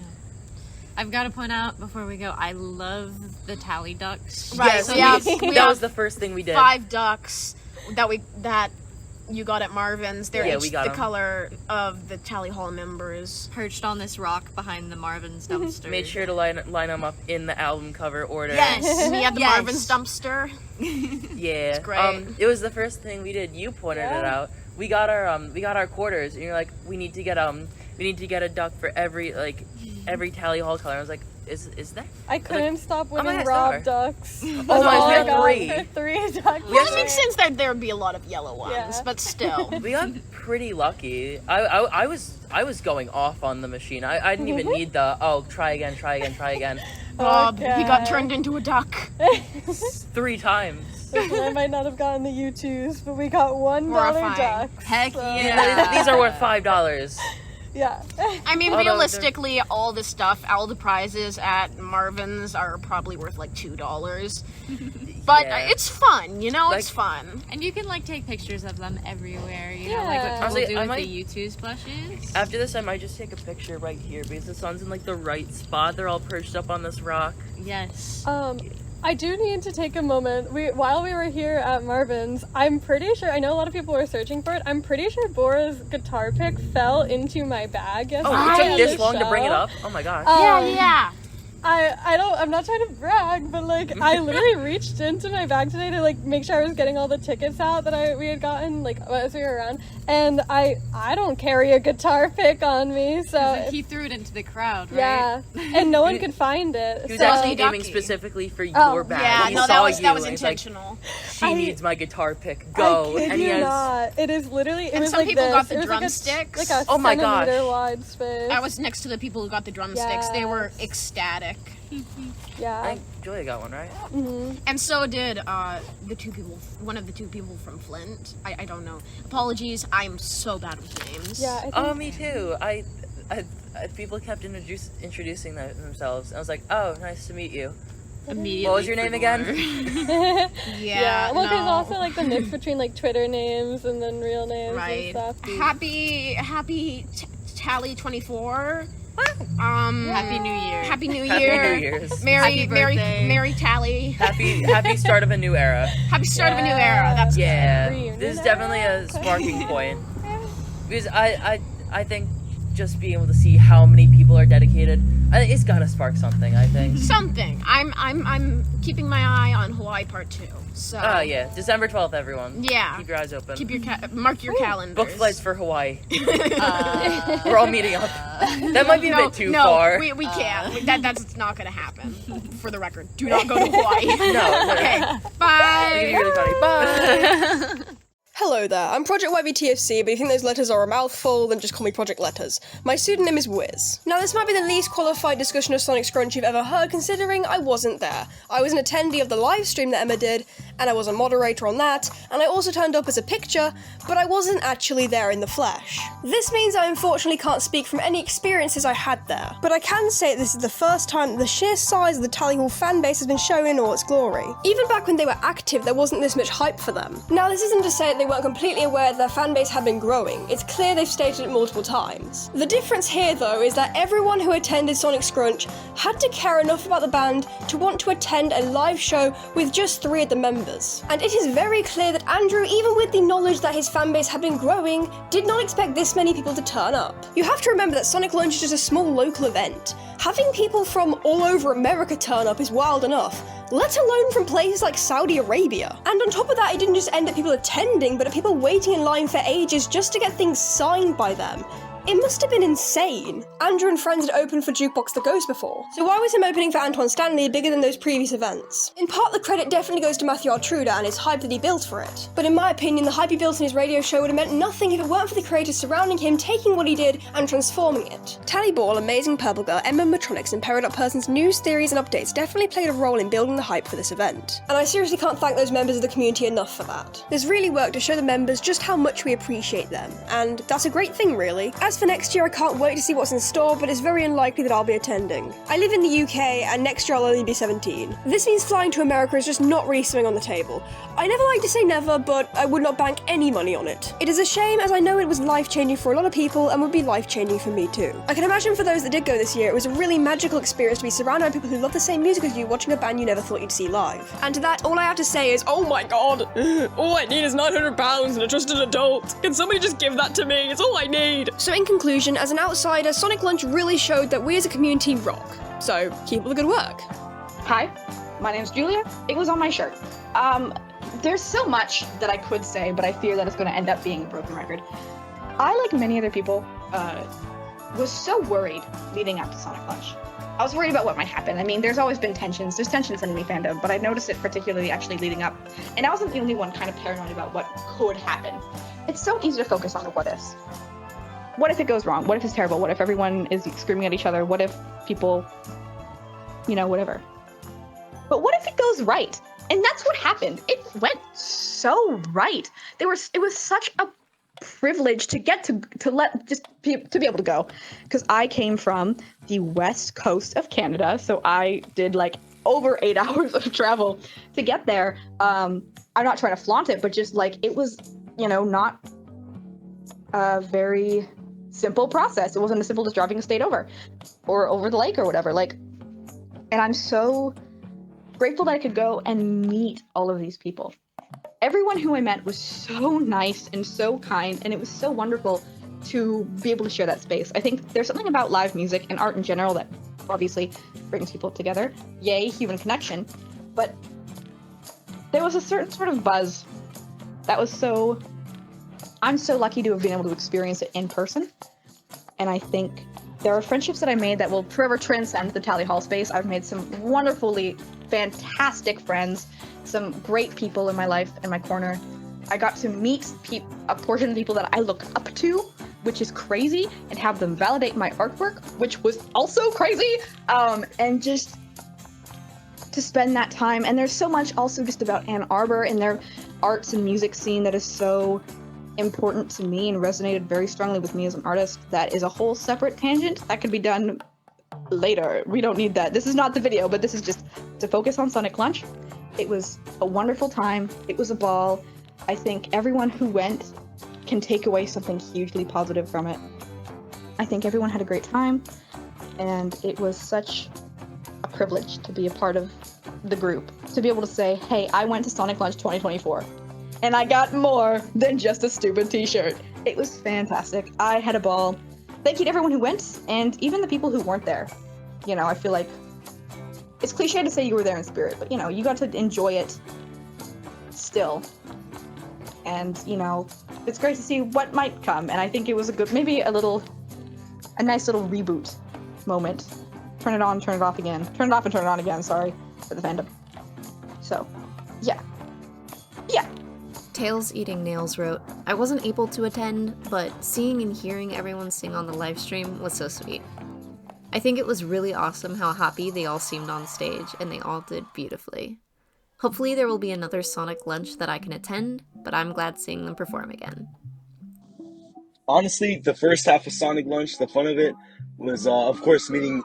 I've got to point out before we go, I love the tally ducks. Right, yes, that was the first thing we did. 5 ducks that you got at Marvin's. They're Yeah, each we got the 'em. color of the Tally Hall members. Perched on this rock behind the Marvin's dumpster. Made sure to line them up in the album cover order. Yes, we had the Yes. Marvin's dumpster. Yeah. It's great. It was the first thing we did. You pointed it out. We got our quarters, and you're like, we need to get a duck for every Tally Hall color. I was like, is that? I couldn't stop my winning God, raw ducks. Oh my, we had God, three. three ducks. Well, it makes sense that there would be a lot of yellow ones, but still. We got pretty lucky. I was going off on the machine. I didn't even need the try again. Bob, he got turned into a duck 3 times. Listen, I might not have gotten the U2s, but we got $1 Horrifying. ducks. Heck so- yeah. These are worth $5. Yeah. I mean, Although realistically, all the stuff, all the prizes at Marvin's are probably worth like $2. But it's fun, it's fun. And you can take pictures of them everywhere, you know, Yeah. like what people Honestly, do I with might- the U2 plushes. After this, I might just take a picture right here because the sun's in the right spot. They're all perched up on this rock. Yes. I do need to take a moment. While we were here at Marvin's, I'm pretty sure, I know a lot of people were searching for it, I'm pretty sure Bora's guitar pick fell into my bag yesterday. Oh, it took at this the long to bring it show. up? Oh my gosh. Yeah. I'm not trying to brag, but I literally reached into my bag today to make sure I was getting all the tickets out that we had gotten as we were around, and I don't carry a guitar pick on me, so He threw it into the crowd, right? yeah, and no one could find it. He was so- actually aiming specifically for your bag. Yeah, He no, saw that was you and he's like, intentional. she needs my guitar pick. Go. I kid And he you has. not. It is literally. It And was some people this. got the It was drumsticks. Like a Oh my gosh. centimeter wide space. I was next to the people who got the drumsticks. They were ecstatic. Yeah. I think Julia got one, right? And so did one of the two people from Flint. I don't know. Apologies, I'm so bad with names. Yeah. I think, Oh, me too. I people kept introducing themselves. I was like, oh, nice to meet you. Immediately. What was your name again? Yeah. Well, there's no. also the mix between Twitter names and then real names Right. and stuff. Happy Tally 24. Happy New Year. Happy New Happy Year. New Year's. Merry birthday. Tally. Happy start of a new era. Happy start of a new era. That's Yeah, Reunion this is definitely a sparking point. Because I think just being able to see how many people are dedicated, it's gotta spark something. I think. something. I'm keeping my eye on Hawaii Part 2. So. Oh yeah, December 12th, everyone. Yeah. Keep your eyes open. Keep your mark your calendars. Book flights for Hawaii. We're all meeting up. That might be a bit too far. No, we can't. That's not gonna happen. For the record, do not go to Hawaii. No. Okay. Bye. It's gonna be really funny. Bye. Hello there, I'm Project YBTFC, but if you think those letters are a mouthful, then just call me Project Letters. My pseudonym is Wiz. Now, this might be the least qualified discussion of Sonic Scrunch you've ever heard, considering I wasn't there. I was an attendee of the live stream that Emma did, and I was a moderator on that, and I also turned up as a picture, but I wasn't actually there in the flesh. This means I unfortunately can't speak from any experiences I had there, but I can say this is the first time that the sheer size of the Tally Hall fanbase has been shown in all its glory. Even back when they were active, there wasn't this much hype for them. Now, this isn't to say that they weren't completely aware that their fanbase had been growing. It's clear they've stated it multiple times. The difference here, though, is that everyone who attended Sonic Scrunch had to care enough about the band to want to attend a live show with just 3 of the members. And it is very clear that Andrew, even with the knowledge that his fanbase had been growing, did not expect this many people to turn up. You have to remember that Sonic Launch is just a small local event. Having people from all over America turn up is wild enough, let alone from places like Saudi Arabia. And on top of that, it didn't just end at people attending, but at people waiting in line for ages just to get things signed by them. It must have been insane. Andrew and friends had opened for Jukebox the Ghost before, so why was him opening for Antoine Stanley bigger than those previous events? In part, the credit definitely goes to Matthew Artruda and his hype that he built for it. But in my opinion, the hype he built in his radio show would have meant nothing if it weren't for the creators surrounding him taking what he did and transforming it. Tally Ball, Amazing Purple Girl, Matronics, and Peridot Person's news, theories, and updates definitely played a role in building the hype for this event. And I seriously can't thank those members of the community enough for that. There's really work to show the members just how much we appreciate them, and that's a great thing, really. As for next year, I can't wait to see what's in store, but it's very unlikely that I'll be attending. I live in the UK, and next year I'll only be 17. This means flying to America is just not really something on the table. I never like to say never, but I would not bank any money on it. It is a shame, as I know it was life-changing for a lot of people, and would be life-changing for me too. I can imagine for those that did go this year, it was a really magical experience to be surrounded by people who love the same music as you, watching a band you never thought you'd see live. And to that, all I have to say is, oh my god, all I need is £900 and a trusted adult. Can somebody just give that to me? It's all I need. So in conclusion, as an outsider, Sonic Lunch really showed that we as a community rock. So keep up the good work. Hi, my name's Julia. It was on my shirt. There's so much that I could say, but I fear that it's going to end up being a broken record. I, like many other people, was so worried leading up to Sonic Lunch. I was worried about what might happen. I mean, there's always been tensions. There's tensions in any fandom, but I noticed it particularly actually leading up. And I wasn't the only one kind of paranoid about what could happen. It's so easy to focus on the what ifs. What if it goes wrong? What if it's terrible? What if everyone is screaming at each other? What if people, whatever. But what if it goes right? And that's what happened. It went so right. It was such a privilege to get to be able to go, because I came from the west coast of Canada, so I did like over 8 hours of travel to get there. I'm not trying to flaunt it, but just like it was, not a very simple process. It wasn't as simple as driving a state over or over the lake or whatever. And I'm so grateful that I could go and meet all of these people. Everyone who I met was so nice and so kind, and it was so wonderful to be able to share that space. I think there's something about live music and art in general that obviously brings people together. Yay, human connection. But there was a certain sort of buzz that was I'm so lucky to have been able to experience it in person. And I think there are friendships that I made that will forever transcend the Tally Hall space. I've made some wonderfully fantastic friends, some great people in my life and my corner. I got to meet a portion of people that I look up to, which is crazy, and have them validate my artwork, which was also crazy. And just to spend that time. And there's so much also just about Ann Arbor and their arts and music scene that is so important to me and resonated very strongly with me as an artist. That is a whole separate tangent that could be done later. We don't need that. This is not the video, but this is just to focus on Sonic Lunch. It was a wonderful time. It was a ball. I think everyone who went can take away something hugely positive from it. I think everyone had a great time, and it was such a privilege to be a part of the group, to be able to say, hey, I went to Sonic Lunch 2024, and I got more than just a stupid t-shirt. It was fantastic. I had a ball. Thank you to everyone who went, and even the people who weren't there. I feel like it's cliche to say you were there in spirit, but you got to enjoy it still. And, it's great to see what might come, and I think it was maybe a nice little reboot moment. Turn it on, turn it off again. Turn it off and turn it on again, sorry, for the fandom. So, yeah. Tails Eating Nails wrote, I wasn't able to attend, but seeing and hearing everyone sing on the live stream was so sweet. I think it was really awesome how happy they all seemed on stage, and they all did beautifully. Hopefully there will be another Sonic Lunch that I can attend, but I'm glad seeing them perform again. Honestly, the first half of Sonic Lunch, the fun of it was, of course, meeting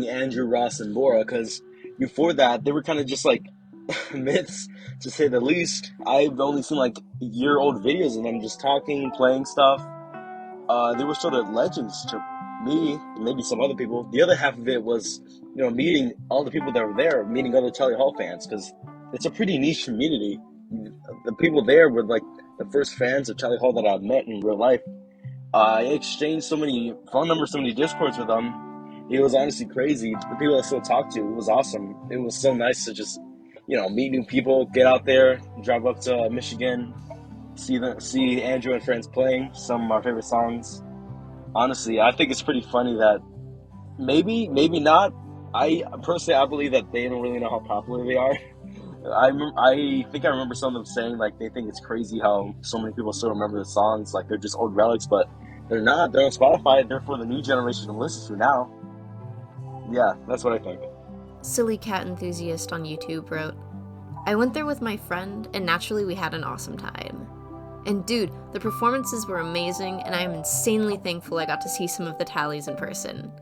Andrew, Ross, and Bora, because before that, they were kind of just like myths, to say the least. I've only seen like year-old videos of them just talking, playing stuff. They were sort of legends to me, and maybe some other people. The other half of it was, meeting all the people that were there, meeting other Tally Hall fans, because it's a pretty niche community. The people there were like the first fans of Tally Hall that I've met in real life. I exchanged so many phone numbers, so many Discords with them. It was honestly crazy. The people I still talk to, it was awesome. It was so nice to just, meet new people, get out there, drive up to Michigan, see Andrew and friends playing some of our favorite songs. Honestly, I think it's pretty funny that maybe not. I believe that they don't really know how popular they are. I think I remember some of them saying like they think it's crazy how so many people still remember the songs, like they're just old relics, but they're not. They're on Spotify. They're for the new generation to listen to now. Yeah, that's what I think. Silly Cat Enthusiast on YouTube wrote, I went there with my friend, and naturally we had an awesome time. And dude, the performances were amazing, and I am insanely thankful I got to see some of the tallies in person.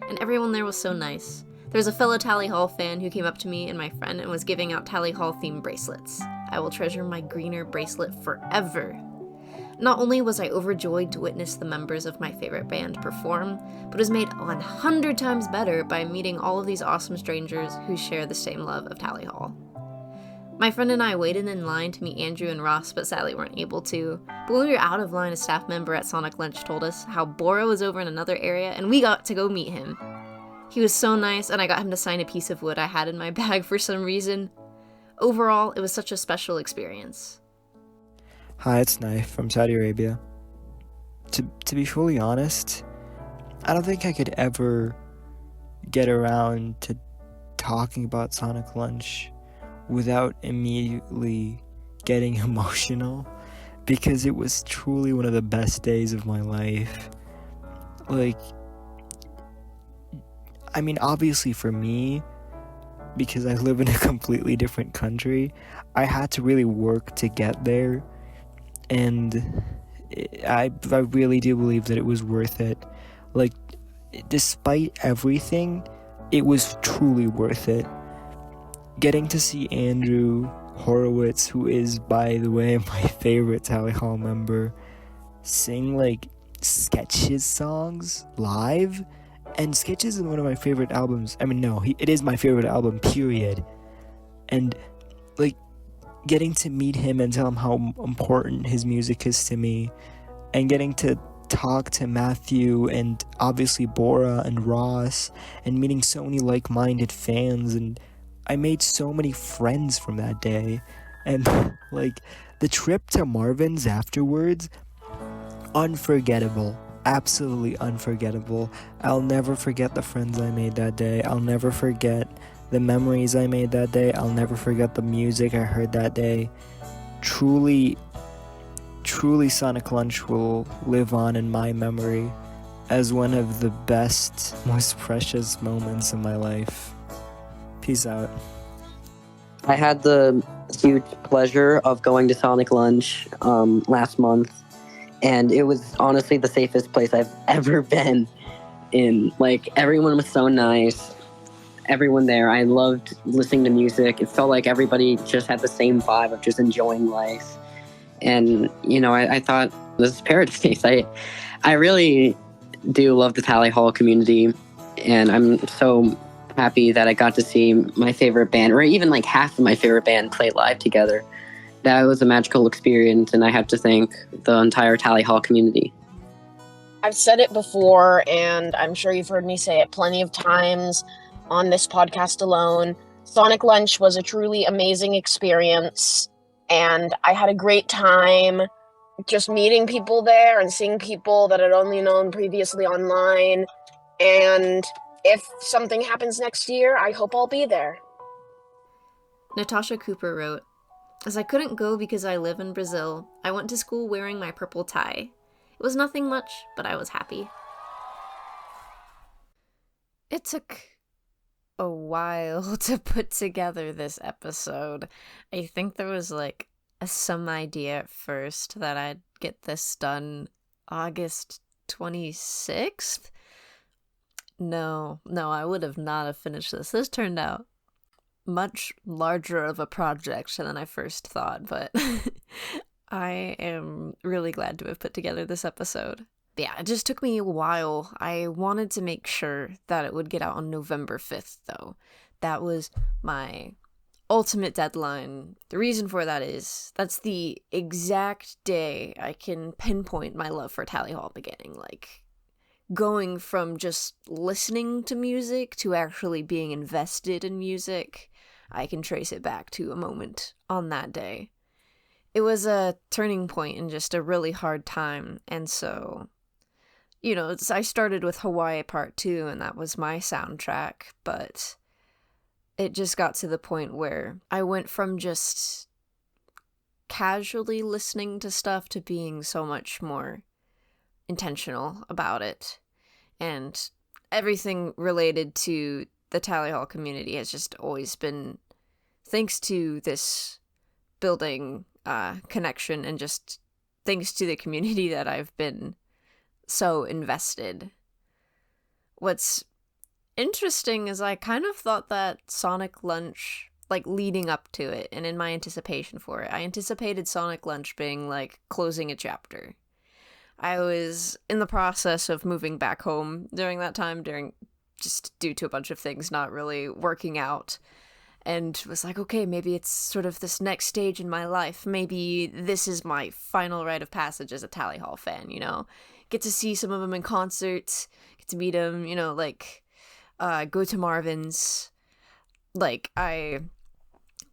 And everyone there was so nice. There's a fellow Tally Hall fan who came up to me and my friend and was giving out Tally Hall themed bracelets. I will treasure my greener bracelet forever. Not only was I overjoyed to witness the members of my favorite band perform, but was made 100 times better by meeting all of these awesome strangers who share the same love of Tally Hall. My friend and I waited in line to meet Andrew and Ross, but sadly weren't able to. But when we were out of line, a staff member at Sonic Lunch told us how Bora was over in another area, and we got to go meet him. He was so nice, and I got him to sign a piece of wood I had in my bag for some reason. Overall, it was such a special experience. Hi, it's Naif from Saudi Arabia. To be fully honest, I don't think I could ever get around to talking about Sonic Lunch without immediately getting emotional, because it was truly one of the best days of my life. Like, I mean, obviously for me, because I live in a completely different country, I had to really work to get there, and I really do believe that it was worth it. Like, despite everything, it was truly worth it. Getting to see Andrew Horowitz, who is, by the way, my favorite Tally Hall member, sing, like, Sketches songs live. And Sketches is one of my favorite albums. I mean, no, it is my favorite album, period. And, like, getting to meet him and tell him how important his music is to me, and getting to talk to Matthew and obviously Bora and Ross, and meeting so many like-minded fans, and I made so many friends from that day. And like, the trip to Marvin's afterwards, unforgettable. Absolutely unforgettable. I'll never forget the friends I made that day. I'll never forget the memories I made that day. I'll never forget the music I heard that day. Truly Sonic Lunch will live on in my memory as one of the best, most precious moments in my life. Peace out. I had the huge pleasure of going to Sonic Lunch last month, and it was honestly the safest place I've ever been in. Like, everyone was so nice. Everyone there, I loved listening to music. It felt like everybody just had the same vibe of just enjoying life. And, you know, I thought, this is paradise. I really do love the Tally Hall community, and I'm so happy that I got to see my favorite band, or even like half of my favorite band, play live together. That was a magical experience, and I have to thank the entire Tally Hall community. I've said it before, and I'm sure you've heard me say it plenty of times on this podcast alone. Sonic Lunch was a truly amazing experience, and I had a great time just meeting people there and seeing people that I'd only known previously online. And if something happens next year, I hope I'll be there. Natasha Cooper wrote, "As I couldn't go because I live in Brazil, I went to school wearing my purple tie. It was nothing much, but I was happy." It took a while to put together this episode. I think there was like some idea at first that I'd get this done August 26th. No, I would have not have finished this. This turned out much larger of a project than I first thought, but I am really glad to have put together this episode. But yeah, it just took me a while. I wanted to make sure that it would get out on November 5th, though. That was my ultimate deadline. The reason for that is that's the exact day I can pinpoint my love for Tally Hall beginning. Like, going from just listening to music to actually being invested in music, I can trace it back to a moment on that day. It was a turning point in just a really hard time, and so, you know, I started with Hawaii Part 2, and that was my soundtrack, but it just got to the point where I went from just casually listening to stuff to being so much more intentional about it. And everything related to the Tally Hall community has just always been thanks to this building connection and just thanks to the community that I've been so invested. What's interesting is I kind of thought that Sonic Lunch, like leading up to it and in my anticipation for it, I anticipated Sonic Lunch being like closing a chapter. I was in the process of moving back home during that time, just due to a bunch of things not really working out, and was like, okay, maybe it's sort of this next stage in my life. Maybe this is my final rite of passage as a Tally Hall fan, you know? Get to see some of them in concert, get to meet them, you know, like, go to Marvin's. Like, I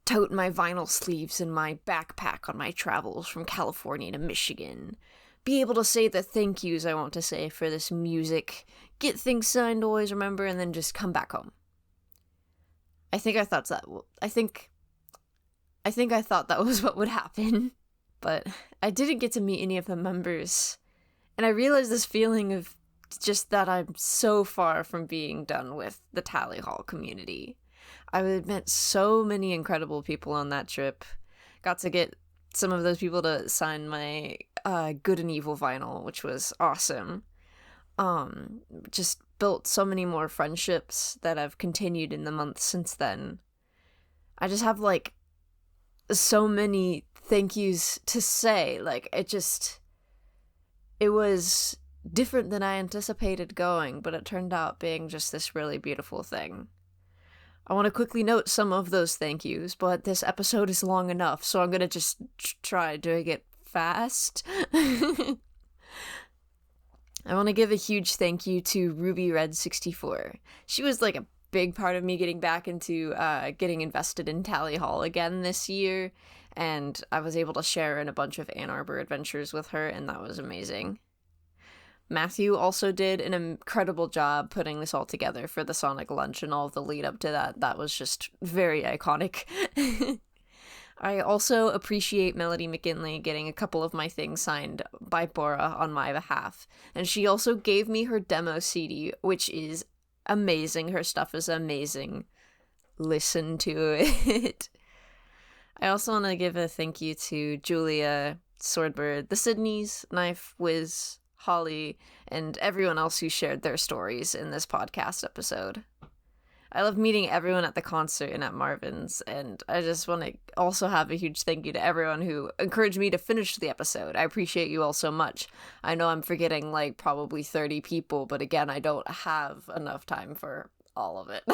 tote my vinyl sleeves in my backpack on my travels from California to Michigan. Be able to say the thank yous I want to say for this music, get things signed, always remember, and then just come back home. I think I thought that was what would happen, but I didn't get to meet any of the members, and I realized this feeling of just that I'm so far from being done with the Tally Hall community. I met so many incredible people on that trip. Got to get some of those people to sign my Good and Evil vinyl, which was awesome. Just built so many more friendships that have continued in the months since then. I just have like so many thank yous to say. Like, it was different than I anticipated going, but it turned out being just this really beautiful thing. I want to quickly note some of those thank yous, but this episode is long enough, so I'm going to just try doing it fast. I want to give a huge thank you to Ruby Red 64. She was like a big part of me getting back into getting invested in Tally Hall again this year, and I was able to share in a bunch of Ann Arbor adventures with her, and that was amazing. Matthew also did an incredible job putting this all together for the Sonic Lunch and all of the lead up to that. That was just very iconic. I also appreciate Melody McKinley getting a couple of my things signed by Bora on my behalf. And she also gave me her demo CD, which is amazing. Her stuff is amazing. Listen to it. I also want to give a thank you to Julia, Swordbird, the Sydneys, Naif, Wiz, Holly, and everyone else who shared their stories in this podcast episode. I love meeting everyone at the concert and at Marvin's, and I just want to also have a huge thank you to everyone who encouraged me to finish the episode. I appreciate you all so much. I know I'm forgetting like probably 30 people, but again, I don't have enough time for all of it.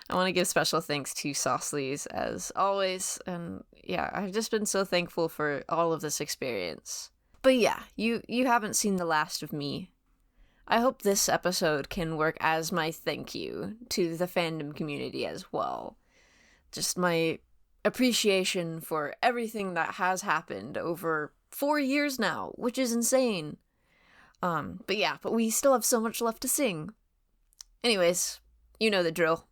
I want to give special thanks to Sotries as always, and yeah, I've just been so thankful for all of this experience. But yeah, you haven't seen the last of me. I hope this episode can work as my thank you to the fandom community as well. Just my appreciation for everything that has happened over 4 years now, which is insane. But we still have so much left to sing. Anyways, you know the drill.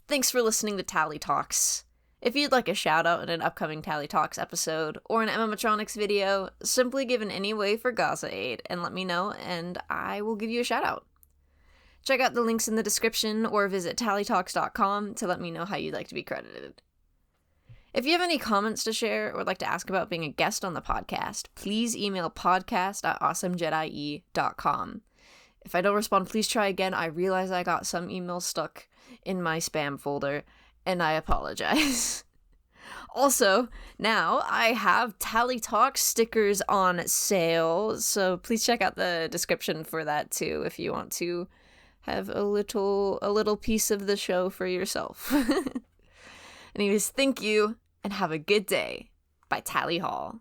Thanks for listening to Tally Talks. If you'd like a shout out in an upcoming Tally Talks episode or an MMMatronics video, simply give an Anyway for Gaza aid and let me know, and I will give you a shout out. Check out the links in the description or visit tallytalks.com to let me know how you'd like to be credited. If you have any comments to share or would like to ask about being a guest on the podcast, please email podcast@awesomejedi.com. If I don't respond, please try again. I realize I got some emails stuck in my spam folder, and I apologize. Also, now I have Tally Talk stickers on sale, so please check out the description for that too if you want to have a little piece of the show for yourself. Anyways, thank you, and have a good day. By Tally Hall.